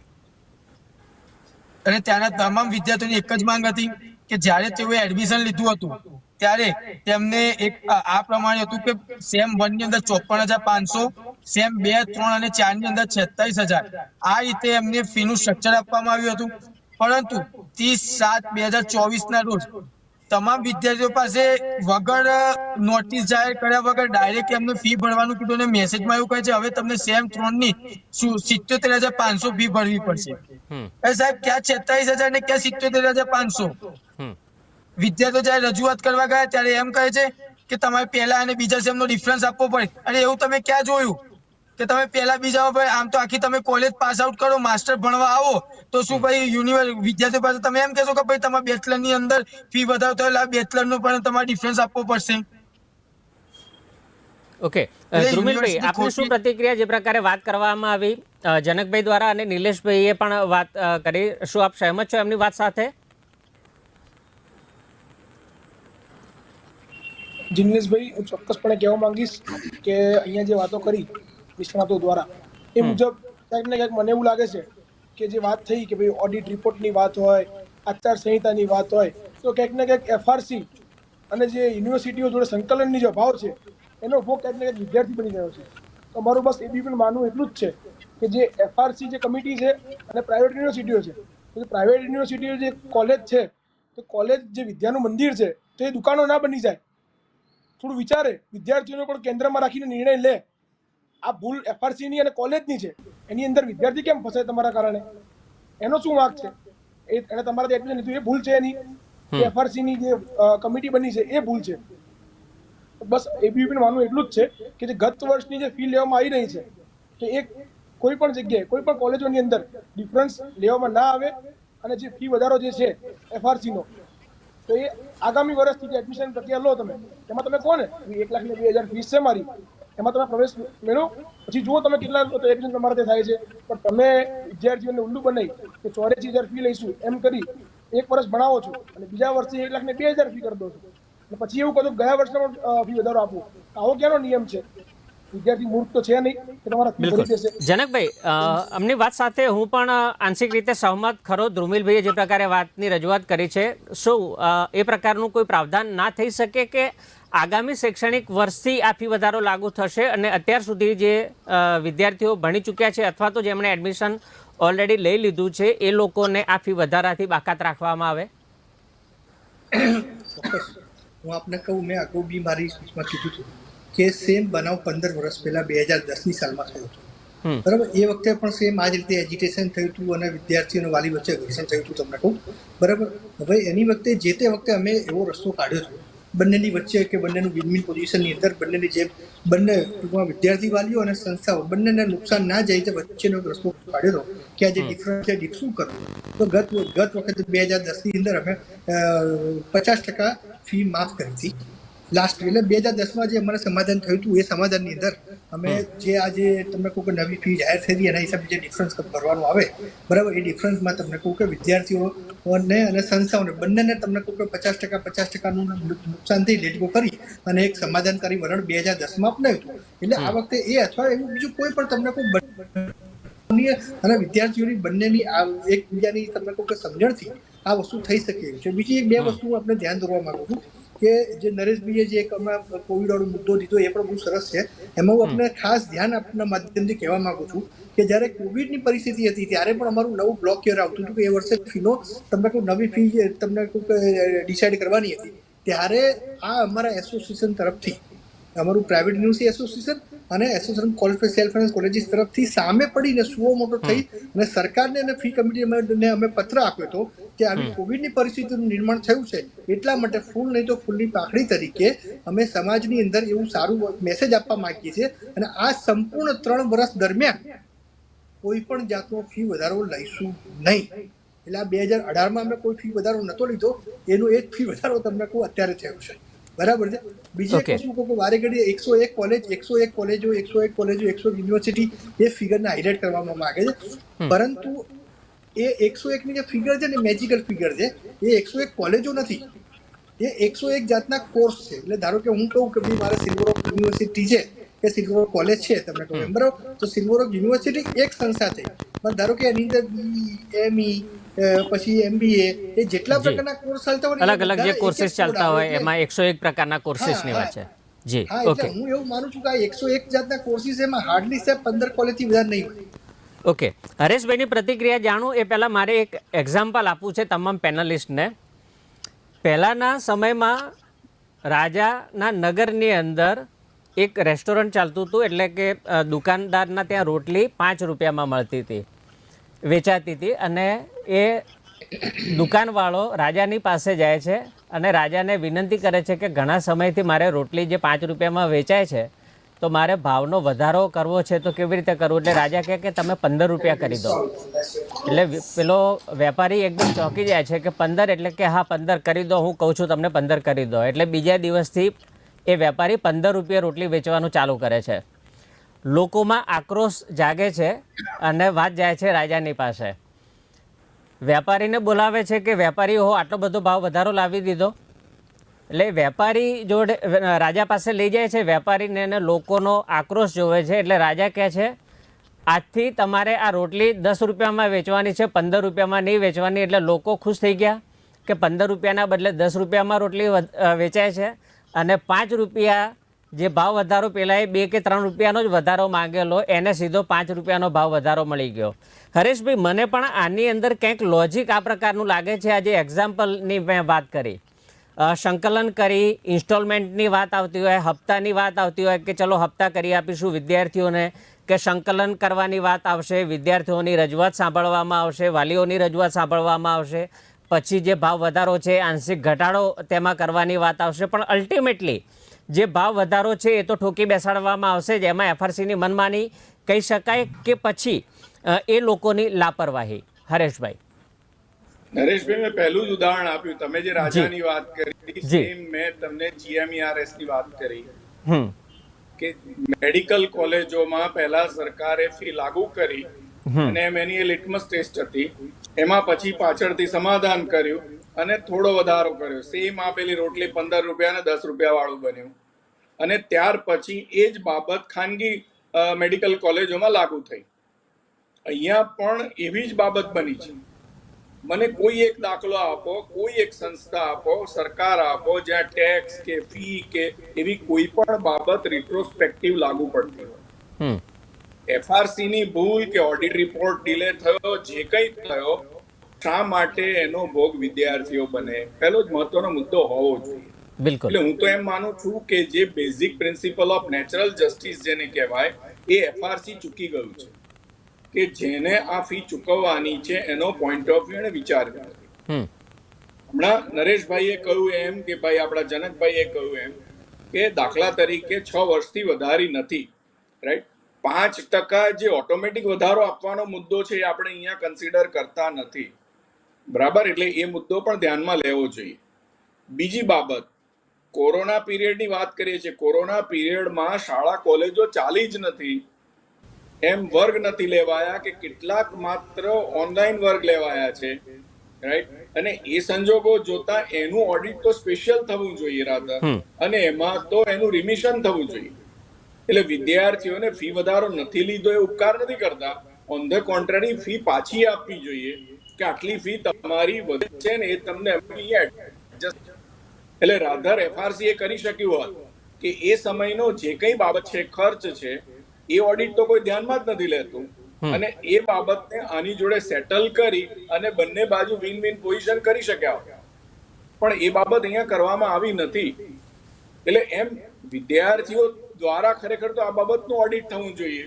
અને ત્યાંના તમામ વિદ્યાર્થીઓની એક જ માંગ હતી કે જ્યારે તેઓએ એડમિશન લીધું હતું ત્યારે તેમને એક આ પ્રમાણે હતું કે સેમ 1 ની અંદર 54,500, સેમ 2, 3 અને 4 ની અંદર 46,000 આ રીતે એમને ફીનું સ્ટ્રક્ચર આપવામાં આવ્યું હતું. પરંતુ 30/7/2024 ના રોજ તમામ વિદ્યાર્થીઓ પાસે વગર નોટિસ જાહેર કર્યા વગર ડાયરેક્ટ એમને ફી ભરવાનું કીધું અને મેસેજમાં એવું કહે છે હવે તમને સેમ 3 ની 77,500 ફી ભરવી પડશે. સાહેબ ક્યાં 46,000 ને ક્યાં 77,500? વિદ્યાર્થીઓ જયારે રજૂઆત કરવા ગયા ત્યારે એમ કહે છે કે તમારે પહેલા અને બીજા સેમનો ડિફરન્સ આપવો પડે. અને એવું તમે ક્યાં જોયું કે તમે પહેલા બીજામાં ભાઈ આમ તો આખી તમે કોલેજ પાસ આઉટ કરો, માસ્ટર ભણવા આવો તો શું ભાઈ વિદ્યાર્થીઓ પાસે તમે એમ કહેશો કે ભાઈ તમારા બેચલર ની અંદર ફી વધારો થયો, બેચલર નો પણ તમારે ડિફરન્સ આપવો પડશે. ઓકે, ધ્રુમિલભાઈ આપની શું પ્રતિક્રિયા? જે પ્રકારે વાત કરવામાં આવી જનકભાઈ દ્વારા અને નિલેશભાઈએ પણ વાત કરી, શું આપ સહેમત છો એમની વાત સાથે? જિગ્નેશભાઈ, હું ચોક્કસપણે કહેવા માંગીશ કે અહીંયા જે વાતો કરી નિષ્ણાતો દ્વારા એ મુજબ ક્યાંક ને ક્યાંક મને એવું લાગે છે કે જે વાત થઈ કે ભાઈ ઓડિટ રિપોર્ટની વાત હોય, આચારસંહિતાની વાત હોય, તો ક્યાંક ને ક્યાંક FRC અને જે યુનિવર્સિટીઓ જોડે સંકલનની જે ભાવ છે એનો ભોગ ક્યાંક ને ક્યાંક વિદ્યાર્થી બની ગયો છે. તો મારું બસ એ બી પણ માનવું એટલું જ છે કે જે FRC જે કમિટી છે અને પ્રાઇવેટ યુનિવર્સિટીઓ છે, તો પ્રાઇવેટ યુનિવર્સિટીઓ જે કોલેજ છે તો કોલેજ જે વિદ્યાનું મંદિર છે તો એ દુકાનો ના બની જાય. થોડું વિચારે, વિદ્યાર્થીઓને પણ કેન્દ્રમાં રાખીને નિર્ણય લે. આ ભૂલ FRC ની અને કોલેજની છે, એની અંદર વિદ્યાર્થી કેમ ફસાય તમારા કારણે? એનો શું વાંક છે? એને તમારાથી એડમિશન લીધું એ ભૂલ છે એની? FRC ની જે કમિટી બની છે એ ભૂલ છે? બસ એબીવીપી માનવું એટલું જ છે કે જે ગત વર્ષની જે ફી લેવામાં આવી રહી છે તો એક કોઈ પણ જગ્યાએ કોઈ પણ કોલેજોની અંદર ડિફરન્સ લેવામાં ના આવે અને જે ફી વધારો જે છે FRC નો તો એ આગામી વર્ષથી જે એડમિશન પ્રક્રિયા લો તમે એમાં તમે કોને 1,02,000 ફીસ છે મારી, એમાં તમે પ્રવેશ મેળવો, પછી જુઓ તમે કેટલા એડમિશન તમારે થાય છે. પણ તમે વિદ્યાર્થીઓને ઉલ્લુ બનાવી કે 84,000 ફી લઈશું એમ કરી 1 વર્ષ ભણાવો છો અને બીજા વર્ષે 1,02,000 ફી કરી દો છો અને પછી એવું કહો ગયા વર્ષનો ફી વધારો આપો. આવો ક્યાંનો નિયમ છે? વિદ્યાર્થી મૂર્ખ તો છે નહીં કે તમારા ફી ભરી દેશે. જનકભાઈ, અમની વાત સાથે હું પણ આંશિક રીતે સહમત ખરો. ધ્રુમિલભાઈએ જે પ્રકારે વાતની રજૂઆત કરી છે, શું એ પ્રકારનું કોઈ પ્રાવધાન ના થઈ શકે કે આગામી શૈક્ષણિક વર્ષથી આ ફી વધારો લાગુ થશે અને અત્યાર સુધી જે વિદ્યાર્થીઓ ભણી ચૂક્યા છે અથવા તો જેમણે એડમિશન ઓલરેડી લઈ લીધું છે એ લોકોને આ ફી વધારાથી બાકાત રાખવામાં આવે? ચોક્કસ. હું આપને કહું, મેં અગાઉ બી મારી સ્પીચમાં કીધું હતું કે સેમ બનાવ 15 વર્ષ પહેલા 2010ની સાલમાં થયો હતો. બરાબર. એ વખતે પણ સેમ આ જ રીતે એજિટેશન થયું હતું અને વિદ્યાર્થી અને વાલી વચ્ચે ઘર્ષણ થયું હતું તમને કહું. બરાબર. હવે એની વખતે જે તે વખતે અમે એવો રસ્તો કાઢ્યો હતો બંનેની વચ્ચે કે બંનેનું વિન-વિન પોઝિશનની અંદર બંનેની જે બંને ટૂંકમાં વિદ્યાર્થી વાલીઓ અને સંસ્થાઓ બંનેને નુકસાન ના જાય તે વચ્ચેનો રસ્તો કાઢ્યો હતો કે આ જે ડિફરન્સ છે શું કરવું. તો ગત વખતે 2010ની અંદર અમે 50% ફી માફ કરી હતી લાસ્ટ. એટલે 2010માં જે અમારે સમાધાન થયું હતું એ સમાધાનની અંદર અમે જે આજે તમને કહું કે નવી ફી જાહેર થઈ હતી એના હિસાબે જે ડિફરન્સ ભરવાનું આવે બરાબર એ ડિફરન્સમાં તમને કહું કે વિદ્યાર્થીઓને અને સંસ્થાઓને બંનેને તમને કહું કે 50%નું નુકસાન થઈ લેટગો કરી અને એક સમાધાનકારી વલણ 2010માં અપનાવ્યું હતું. એટલે આ વખતે એ અથવા એવું બીજું કોઈ પણ તમને કહું અને વિદ્યાર્થીઓની બંનેની એકબીજાની તમને કહું કે સમજણથી આ વસ્તુ થઈ શકે એવી છે. બીજી બે વસ્તુ આપણે ધ્યાન દોરવા માંગુ છું કે જે નરેશભાઈએ જે એક હમણાં કોવિડ વાળો મુદ્દો દીધો એ પણ બહુ સરસ છે. એમાં હું આપણે ખાસ ધ્યાન આપવાના માધ્યમથી કહેવા માંગુ છું કે જ્યારે કોવિડની પરિસ્થિતિ હતી ત્યારે પણ અમારું નવું બ્લોક યર આવતું હતું કે એ વર્ષે ફીનો તમને કોઈ નવી ફી તમને ડિસાઇડ કરવાની હતી ત્યારે આ અમારા એસોસિએશન તરફથી અમારું પ્રાઇવેટ યુનિવર્સિટી એસોસિએશન અને association college self finance colleges તરફથી સામે પડીને સુઓ મોટો થઈ અને સરકારને અને ફી કમિટીને અમે પત્ર આપ્યો હતો કે આવી કોવિડની પરિસ્થિતિનું નિર્માણ થયું છે એટલા માટે ફૂલ નહીં તો ફૂલની પાંખડી તરીકે અમે સમાજની અંદર એવું સારું મેસેજ આપવા માંગીએ છીએ અને આ સંપૂર્ણ 3 વર્ષ દરમિયાન કોઈ પણ જાતનો ફી વધારો લઈશું નહીં. એટલે આ 2018માં અમે કોઈ ફી વધારો નતો લીધો એનો એક ફી વધારો તમને કહું અત્યારે થયો છે. બરાબર છે. બીજી એક વસ્તુ કહું કે વારે ઘડીએ 101 કોલેજો 101 યુનિવર્સિટી એ ફિગરને હાઇલાઇટ કરવામાં માંગે છે પરંતુ એ 101ની જે ફિગર છે ને મેજિકલ ફિગર છે એ 101 કોલેજો નથી એ 101 જાતના કોર્સ છે. એટલે ધારો કે હું કહું કે ભાઈ મારે સિલ્વર ઓક યુનિવર્સિટી છે કે સિલ્વર ઓક કોલેજ છે તમને કહું બરાબર તો સિલ્વર ઓક યુનિવર્સિટી એક સંસ્થા છે પણ ધારો કે એની અંદર BE પછી MBA એ જેટલા પ્રકારના કોર્સ ચાલતા હોય અલગ અલગ જે કોર્सेस ચાલતા હોય એમાં 101 પ્રકારના કોર્सेसની વાત છે. જી ઓકે. હું એવું માનું છું કે આ 101 જાતના કોર્સિસ એમાં હાર્ડલી 15 કોલેજથી વધારે નહીં હોય. ઓકે. હરેશભાઈની પ્રતિક્રિયા જાણું એ પહેલાં મારે એક એક્ઝામ્પલ આપવું છે તમામ પેનલિસ્ટને. પહેલાંના સમયમાં રાજાના નગરની અંદર એક રેસ્ટોરન્ટ ચાલતું હતું એટલે કે દુકાનદારના ત્યાં રોટલી 5 રૂપિયામાં મળતી હતી વેચાતી હતી અને એ દુકાનવાળો રાજાની પાસે જાય છે અને રાજાને વિનંતી કરે છે કે ઘણા સમયથી મારે રોટલી જે 5 રૂપિયામાં વેચાય છે તો મારે ભાવનો વધારો કરવો છે તો કેવી રીતે કરવું. એટલે રાજા કહે કે તમે 15 રૂપિયા કરી દો. એટલે પેલો વેપારી એકદમ ચોંકી જાય છે કે 15 એટલે કે હા 15 કરી દો, હું કહું છું તમને 15 કરી દો. એટલે બીજા દિવસથી એ વેપારી 15 રૂપિયા રોટલી વેચવાનું ચાલુ કરે છે. લોકોમાં આક્રોશ જાગે છે અને વાત જાય છે રાજાની પાસે. વેપારીને બોલાવે છે કે વેપારી હો આટલો બધો ભાવ વધારો લાવી દીધો. એટલે વેપારી જોડે રાજા પાસે લઈ જાય છે વેપારીને અને લોકોનો આક્રોશ જોવે છે. એટલે રાજા કહે છે આજથી તમારે આ રોટલી 10 રૂપિયામાં વેચવાની છે, 15 રૂપિયામાં નહીં વેચવાની. એટલે લોકો ખુશ થઈ ગયા કે 15 રૂપિયાના બદલે 10 રૂપિયામાં રોટલી વેચાય છે અને 5 રૂપિયા જે ભાવ વધારો પહેલાં એ 2 કે 3 રૂપિયાનો જ વધારો માંગેલો એને સીધો 5 રૂપિયાનો ભાવ વધારો મળી ગયો. હરેશભાઈ મને પણ આની અંદર કંઈક લોજિક આ પ્રકારનું લાગે છે. આજે એક્ઝામ્પલની મેં વાત કરી, સંકલન કરી, ઇન્સ્ટોલમેન્ટની વાત આવતી હોય, હપ્તાની વાત આવતી હોય કે ચલો હપ્તા કરી આપીશું વિદ્યાર્થીઓને, કે સંકલન કરવાની વાત આવશે, વિદ્યાર્થીઓની રજૂઆત સાંભળવામાં આવશે, વાલીઓની રજૂઆત સાંભળવામાં આવશે, પછી જે ભાવ વધારો છે આંશિક ઘટાડો તેમાં કરવાની વાત આવશે. પણ અલ્ટિમેટલી જે ભાવ વધારો છે એ તો ઠોકી બેસાડવામાં આવશે જ. એમાં FRCની મનમાની કહી શકાય કે પછી એ લોકોની લાપરવાહી. હરેશભાઈ. નરેશભાઈ, મેં પહેલું જ ઉદાહરણ આપ્યું. તમે જે રાજાની વાત કરી સેમ મેં તમને GMERS ની વાત કરી કે મેડિકલ કોલેજોમાં પહેલા સરકારે ફી લાગુ કરી અને એની લિટમસ ટેસ્ટ હતી. એમાં પછી પાછળથી સમાધાન કર્યું અને થોડો વધારો કર્યો. સેમ આપેલી રોટલી 15 રૂપિયા અને 10 રૂપિયા વાળું બન્યું અને ત્યાર પછી એ જ બાબત ખાનગી મેડિકલ કોલેજોમાં લાગુ થઈ. અહીંયા પણ એવી જ બાબત બની છે. મને કોઈ એક દાખલો આપો, કોઈ એક સંસ્થા આપો, સરકાર આપો જ્યાં ટેક્સ કે ફી કે એવી કોઈ પણ બાબત રિટ્રોસ્પેક્ટિવ લાગુ પડતી હોય. FRC ની ભૂલ કે ઓડિટ રિપોર્ટ ડિલે થયો, જે કંઈ થયો, શા માટે એનો ભોગ વિદ્યાર્થીઓ બને? પહેલો જ મહત્વનો મુદ્દો હોવો જોઈએ. બિલકુલ. એટલે હું તો એમ માનું છું કે જે basic principal of natural justice જેને કહેવાય એ FRC ચૂકી ગયું છે. કે જેને આ ફી ચૂકવવાની છે એનો પોઈન્ટ ઓફ વ્યૂ અને વિચાર નથી. હમણાં નરેશભાઈએ કહ્યું એમ કે ભાઈ આપણા જનકભાઈએ કહ્યું એમ કે દાખલા તરીકે 6 વર્ષથી વધારી નથી, રાઈટ? 5% જે ઓટોમેટિક વધારો આપવાનો મુદ્દો છે એ આપણે અહીંયા કન્સિડર કરતા નથી, બરાબર? એટલે એ મુદ્દો પણ ધ્યાનમાં લેવો જોઈએ. બીજી બાબત, કોરોના પીરિયડની વાત કરીએ છીએ. કોરોના પીરિયડમાં શાળા કોલેજો ચાલી જ નથી, એમ વર્ગ નથી લેવાયા કે કેટલાક માત્ર ઓનલાઈન વર્ગ લેવાયા છે, રાઈટ? અને એ સંજોગો જોતા એનું ઓડિટ તો સ્પેશિયલ થવું જોઈએ રાધર, અને એમાં તો એનું રિમિશન થવું જોઈએ. એટલે વિદ્યાર્થીઓને ફી વધારો નથી લીધો એ ઉપકાર નથી કરતા, ઓન ધ કોન્ટ્રારી ફી પાછી આપવી જોઈએ કે આટલી ફી તમારી વધે છે ને એ તમને એટલે રાધર એફઆરસી એ કરી શક્યું હોત કે એ સમયનો જે કઈ બાબત છે, ખર્ચ છે, એ ઓડિટ તો કોઈ ધ્યાનમાં જ નથી લેતું, અને એ બાબતને આની જોડે સેટલ કરી અને બંને બાજુ વિન વિન પોઝિશન કરી શક્યા, પણ એ બાબત અહીંયા કરવામાં આવી નથી. એટલે એમ વિદ્યાર્થીઓ દ્વારા ખરેખર તો આ બાબતનું ઓડિટ થવું જોઈએ.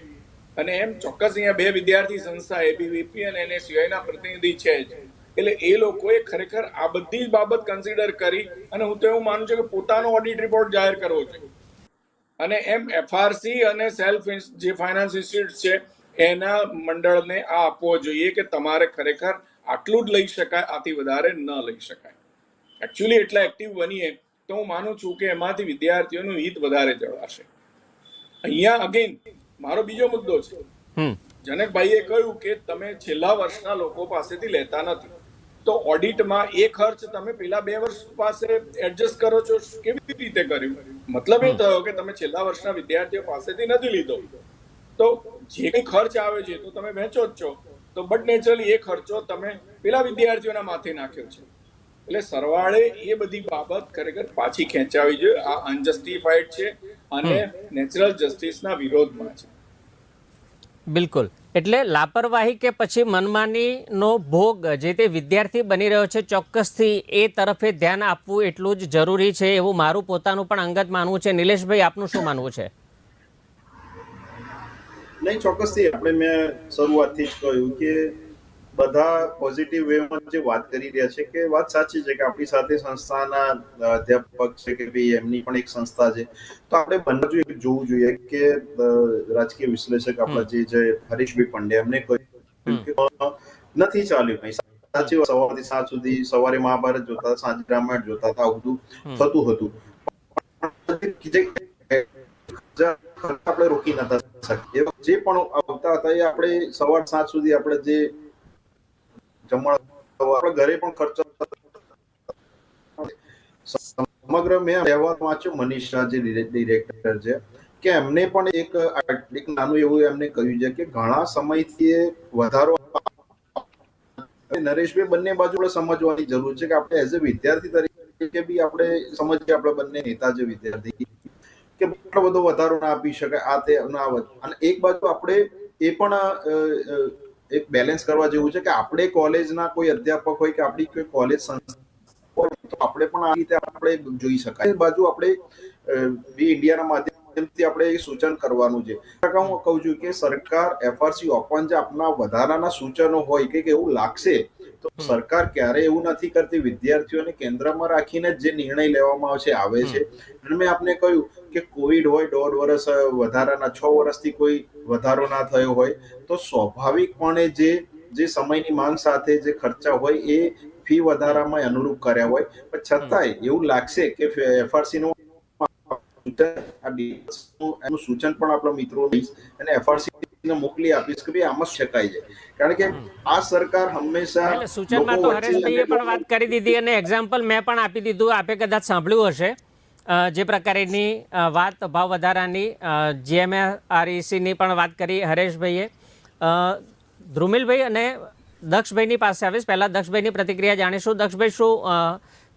અને એમ ચોક્કસ અહીંયા 2 વિદ્યાર્થી સંસ્થા એબીવીપી અને એનએસયુઆઈ ના પ્રતિનિધિ છે જ, એટલે એ લોકોએ ખરેખર આ બધી જ બાબત કન્સિડર કરી અને હું તો એવું માનું છું કે પોતાનો ઓડિટ રિપોર્ટ જાહેર કરવો જોઈએ. અને એમ એફઆરસી અને સેલ્ફ જે ફાઇનાન્સ ઇન્સ્ટિટ્યૂટ છે એના મંડળને આ આપવો જોઈએ કે તમારે ખરેખર આટલું જ લઈ શકાય, આથી વધારે ન લઈ શકાય. એકચ્યુઅલી એટલા એક્ટિવ બનીએ તો હું માનું છું કે એમાંથી વિદ્યાર્થીઓનું હિત વધારે જળવાશે. અહીંયા અગેન મારો બીજો મુદ્દો છે, જનકભાઈએ કહ્યું કે તમે છેલ્લા વર્ષના લોકો પાસેથી લેતા નથી, તો ઓડિટમાં એ ખર્ચ તમે પેલા 2 વર્ષ પાસે એડજસ્ટ કરો છો, કેવી રીતે કર્યું? મતલબ એ થયો કે તમે છેલ્લા વર્ષના વિદ્યાર્થીઓ પાસેથી નથી લીધો, તો જે કઈ ખર્ચ આવે છે તો તમે વહેંચો જ છો, તો બટ નેચરલી એ ખર્ચો તમે પેલા વિદ્યાર્થીઓના માથે નાખ્યો છે. એટલે સરવાળે એ બધી બાબત ખરેખર પાછી ખેંચાવી જોઈએ. આ અનજસ્ટિફાઈડ છે અને નેચરલ જસ્ટિસના વિરોધમાં છે. બિલકુલ. એટલે લાપરવાહી કે પછી મનમાનીનો ભોગ જે તે વિદ્યાર્થી બની રહ્યો છે, ચોક્કસથી એ તરફે ધ્યાન આપવું એટલું જ જરૂરી છે, એવું મારું પોતાનું પણ અંગત માનવું છે. નિલેશભાઈ, આપનું શું માનવું છે? નહીં, ચોક્કસથી આપણે મેં શરૂઆતથી જ કહ્યું કે બધા પોઝિટિવ વેમાં જે વાત કરી રહ્યા છે કે વાત સાચી છે કે આપણી સાથે સંસ્થાના અધ્યાપક છે કે ભાઈ એમની પણ એક સંસ્થા છે, તો આપણે બંને જોવું જોઈએ કે રાજકીય વિશ્લેષક આપણા જે હરીશભાઈ પંડ્યા એમને કહ્યું કે નથી ચાલ્યું કઈ. સાચી વાત, સવારથી સાંજ સુધી સવારે મહાભારત જોતા, સાંજે રામાયણ જોતા હતા, આવું થતું હતું. આપણે રોકી નતા શકીએ. જે પણ આવતા હતા એ આપણે સવાર સાંજ સુધી આપણે જે જમણ આપણે ઘરે પણ ખર્ચો. સમગ્ર મેં અહેવાલ વાંચ્યો મનીષા જે ડિરેક્ટર છે કે એમને પણ એક નાનું એવું એમને કહ્યું છે કે ઘણા સમયથી વધારો. નરેશભાઈ, બંને બાજુ સમજવાની જરૂર છે કે આપણે એઝ અ વિદ્યાર્થી તરીકે બી આપણે સમજીએ, આપણે બંને નેતા જે વિદ્યાર્થી કે એટલો બધો વધારો ના આપી શકાય, આ તે ના. અને એક બાજુ આપણે એ પણ એક બેલેન્સ કરવા જેવું છે કે આપણે કોલેજના કોઈ અધ્યાપક હોય કે આપણી કોઈ કોલેજ સંસ્થા હોય તો આપણે પણ આ રીતે આપણે જોઈ શકાય. બાજુ આપણે બી ઇન્ડિયાના માધ્યમથી આપણે સૂચન કરવાનું છે. હું કહું છું કે સરકાર એફઆરસી ઓપન જે આપના વધારાના સૂચનો હોય કે એવું લાગશે તો સરકાર ક્યારે એવું નથી કરતી, વિદ્યાર્થીઓને કેન્દ્રમાં રાખીને જે નિર્ણય લેવામાં આવે છે. અને મેં આપને કહ્યું કે કોવિડ હોય, 1.5 વર્ષ વધારાના 6 વર્ષથી કોઈ વધારો ના થયો હોય તો સ્વાભાવિકપણે જે સમયની માંગ સાથે જે ખર્ચા હોય એ ફી વધારામાં અનુરૂપ કર્યા હોય, પણ છતાંય એવું લાગશે કે એફઆરસી નું એનું સૂચન પણ આપણા મિત્રો અને એફઆરસી મોકલી આપીશ કે ભાઈ આમાં શકાય છે. કારણ કે આ સરકાર હંમેશા સૂચનમાં તો હરેશભાઈએ પણ વાત કરી દીધી અને એક્ઝામ્પલ મેં પણ આપી દીધું. આપે કદાચ સાંભળ્યું હશે જે પ્રકારની વાત ભાવ વધારાની GMRECની પણ વાત કરી હરેશભાઈએ. ધ્રુમિલભાઈ અને દક્ષભાઈની પાસે આવીશ. પહેલાં દક્ષભાઈની પ્રતિક્રિયા જાણીશું. દક્ષભાઈ, શું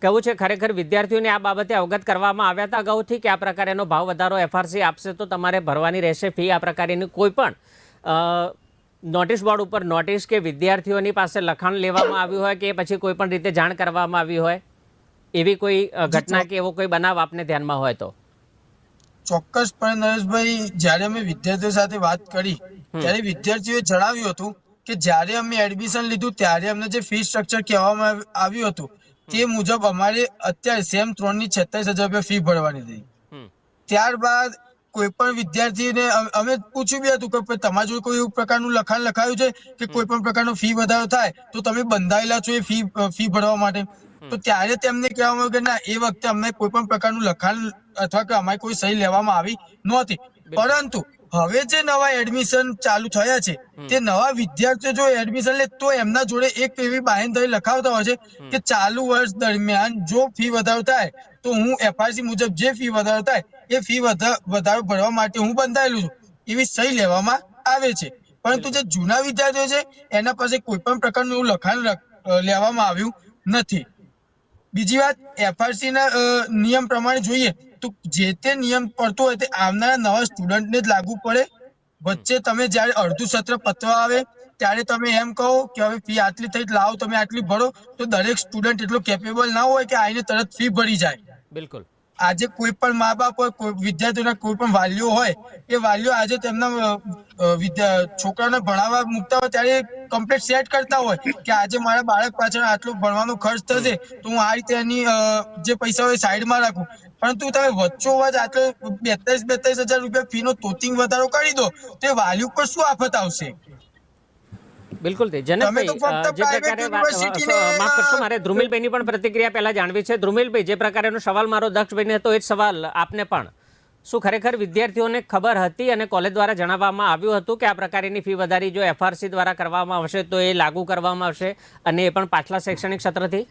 કહેવું છે? ખરેખર વિદ્યાર્થીઓને આ બાબતે અવગત કરવામાં આવ્યા હતા અગાઉથી કે આ પ્રકારેનો ભાવ વધારો એફઆરસી આપશે તો તમારે ભરવાની રહેશે ફી? આ પ્રકારની કોઈ પણ નોટિસ બોર્ડ ઉપર નોટિસ કે વિદ્યાર્થીઓની પાસે લખાણ લેવામાં આવ્યું હોય કે પછી કોઈ પણ રીતે જાણ કરવામાં આવી હોય, એવી કોઈ ઘટના કે એવો કોઈ બનાવ આપને ધ્યાનમાં હોય તો? ચોક્કસપણે નરેશભાઈ, જ્યારે અમે વિદ્યાર્થીઓ સાથે વાત કરી ત્યારે વિદ્યાર્થીઓએ જણાવ્યું હતું કે જ્યારે અમે એડમિશન લીધું ત્યારે અમને જે ફી સ્ટ્રક્ચર કહેવામાં આવ્યું હતું તે મુજબ અમારે અત્યારે સેમ 3 ની 46,000 રૂપિયા ફી ભરવાની હતી. ત્યારબાદ કોઈ પણ વિદ્યાર્થીને અમે પૂછ્યું બી હતું કે તમારા જોડે કોઈ એવું પ્રકારનું લખાણ લખાયું છે કે કોઈ પણ પ્રકારનો ફી વધારો થાય તો તમે બંધાયેલા છો એ ફી ભરવા માટે? તો ત્યારે તેમને કહેવામાં આવ્યું કે ના, એ વખતે અમને કોઈ પણ પ્રકારનું લખાણ અથવા કે અમારી કોઈ સહી લેવામાં આવી નહોતી. પરંતુ હવે જે નવા એડમિશન ચાલુ થયા છે તે નવા વિદ્યાર્થીઓ જો એડમિશન લે તો એમના જોડે એક એવી બાંહેધરી લખાવતા હોય છે કે ચાલુ વર્ષ દરમિયાન જો ફી વધારો થાય તો હું એફઆરસી મુજબ જે ફી વધારો થાય એ ફી વધારો ભરવા માટે હું બંધાયેલું છું, એવી સહી લેવામાં આવે છે. પરંતુ જે જૂના વિદ્યાર્થીઓ છે એના પાસે કોઈ પણ પ્રકારનું એવું લખાણ લેવામાં આવ્યું નથી. બીજી વાત, એફઆરસી ના નિયમ પ્રમાણે જોઈએ તો જે તે નિયમ પડતો હોય તે આવનારા નવા સ્ટુડન્ટને જ લાગુ પડે. વચ્ચે તમે જ્યારે અડધું સત્ર પતવા આવે ત્યારે તમે એમ કહો કે હવે ફી આટલી થઈ લાવો તમે આટલી ભરો, તો દરેક સ્ટુડન્ટ એટલો કેપેબલ ના હોય કે આઈને તરત ફી ભરી જાય. બિલકુલ. આજે કોઈ પણ મા બાપ હોય, વિદ્યાર્થીઓના કોઈ પણ વાલીઓ હોય, એ વાલીઓ આજે તેમના છોકરાને ભણાવવા મૂકતા હોય ત્યારે કમ્પ્લીટ સેટ કરતા હોય કે આજે મારા બાળક પાછળ આટલો ભણવાનો ખર્ચ થશે તો હું આ રીતે એની જે પૈસા હોય સાઈડમાં રાખું. પરંતુ તમે વચ્ચોવચ આટલો 42,000 રૂપિયા ફીનો તોતિંગ વધારો કરી દો તો એ વાલી ઉપર શું આફત આવશે? બિલકુલ તે જનકભાઈ, જે પ્રકારે માફ કરશો, મારે ધ્રુમિલભાઈની પણ પ્રતિક્રિયા પહેલા જાણવી છે. ધ્રુમિલભાઈ, જે પ્રકારેનો સવાલ મારો દક્ષભાઈને હતો એ જ સવાલ આપને પણ. શું ખરેખર વિદ્યાર્થીઓને ખબર હતી અને કોલેજ દ્વારા જણાવવામાં આવ્યું હતું કે આ પ્રકારની ફી વધારી જો એફઆરસી દ્વારા કરવામાં આવશે તો એ લાગુ કરવામાં આવશે અને એ પણ પાછલા શૈક્ષણિક સત્રથી?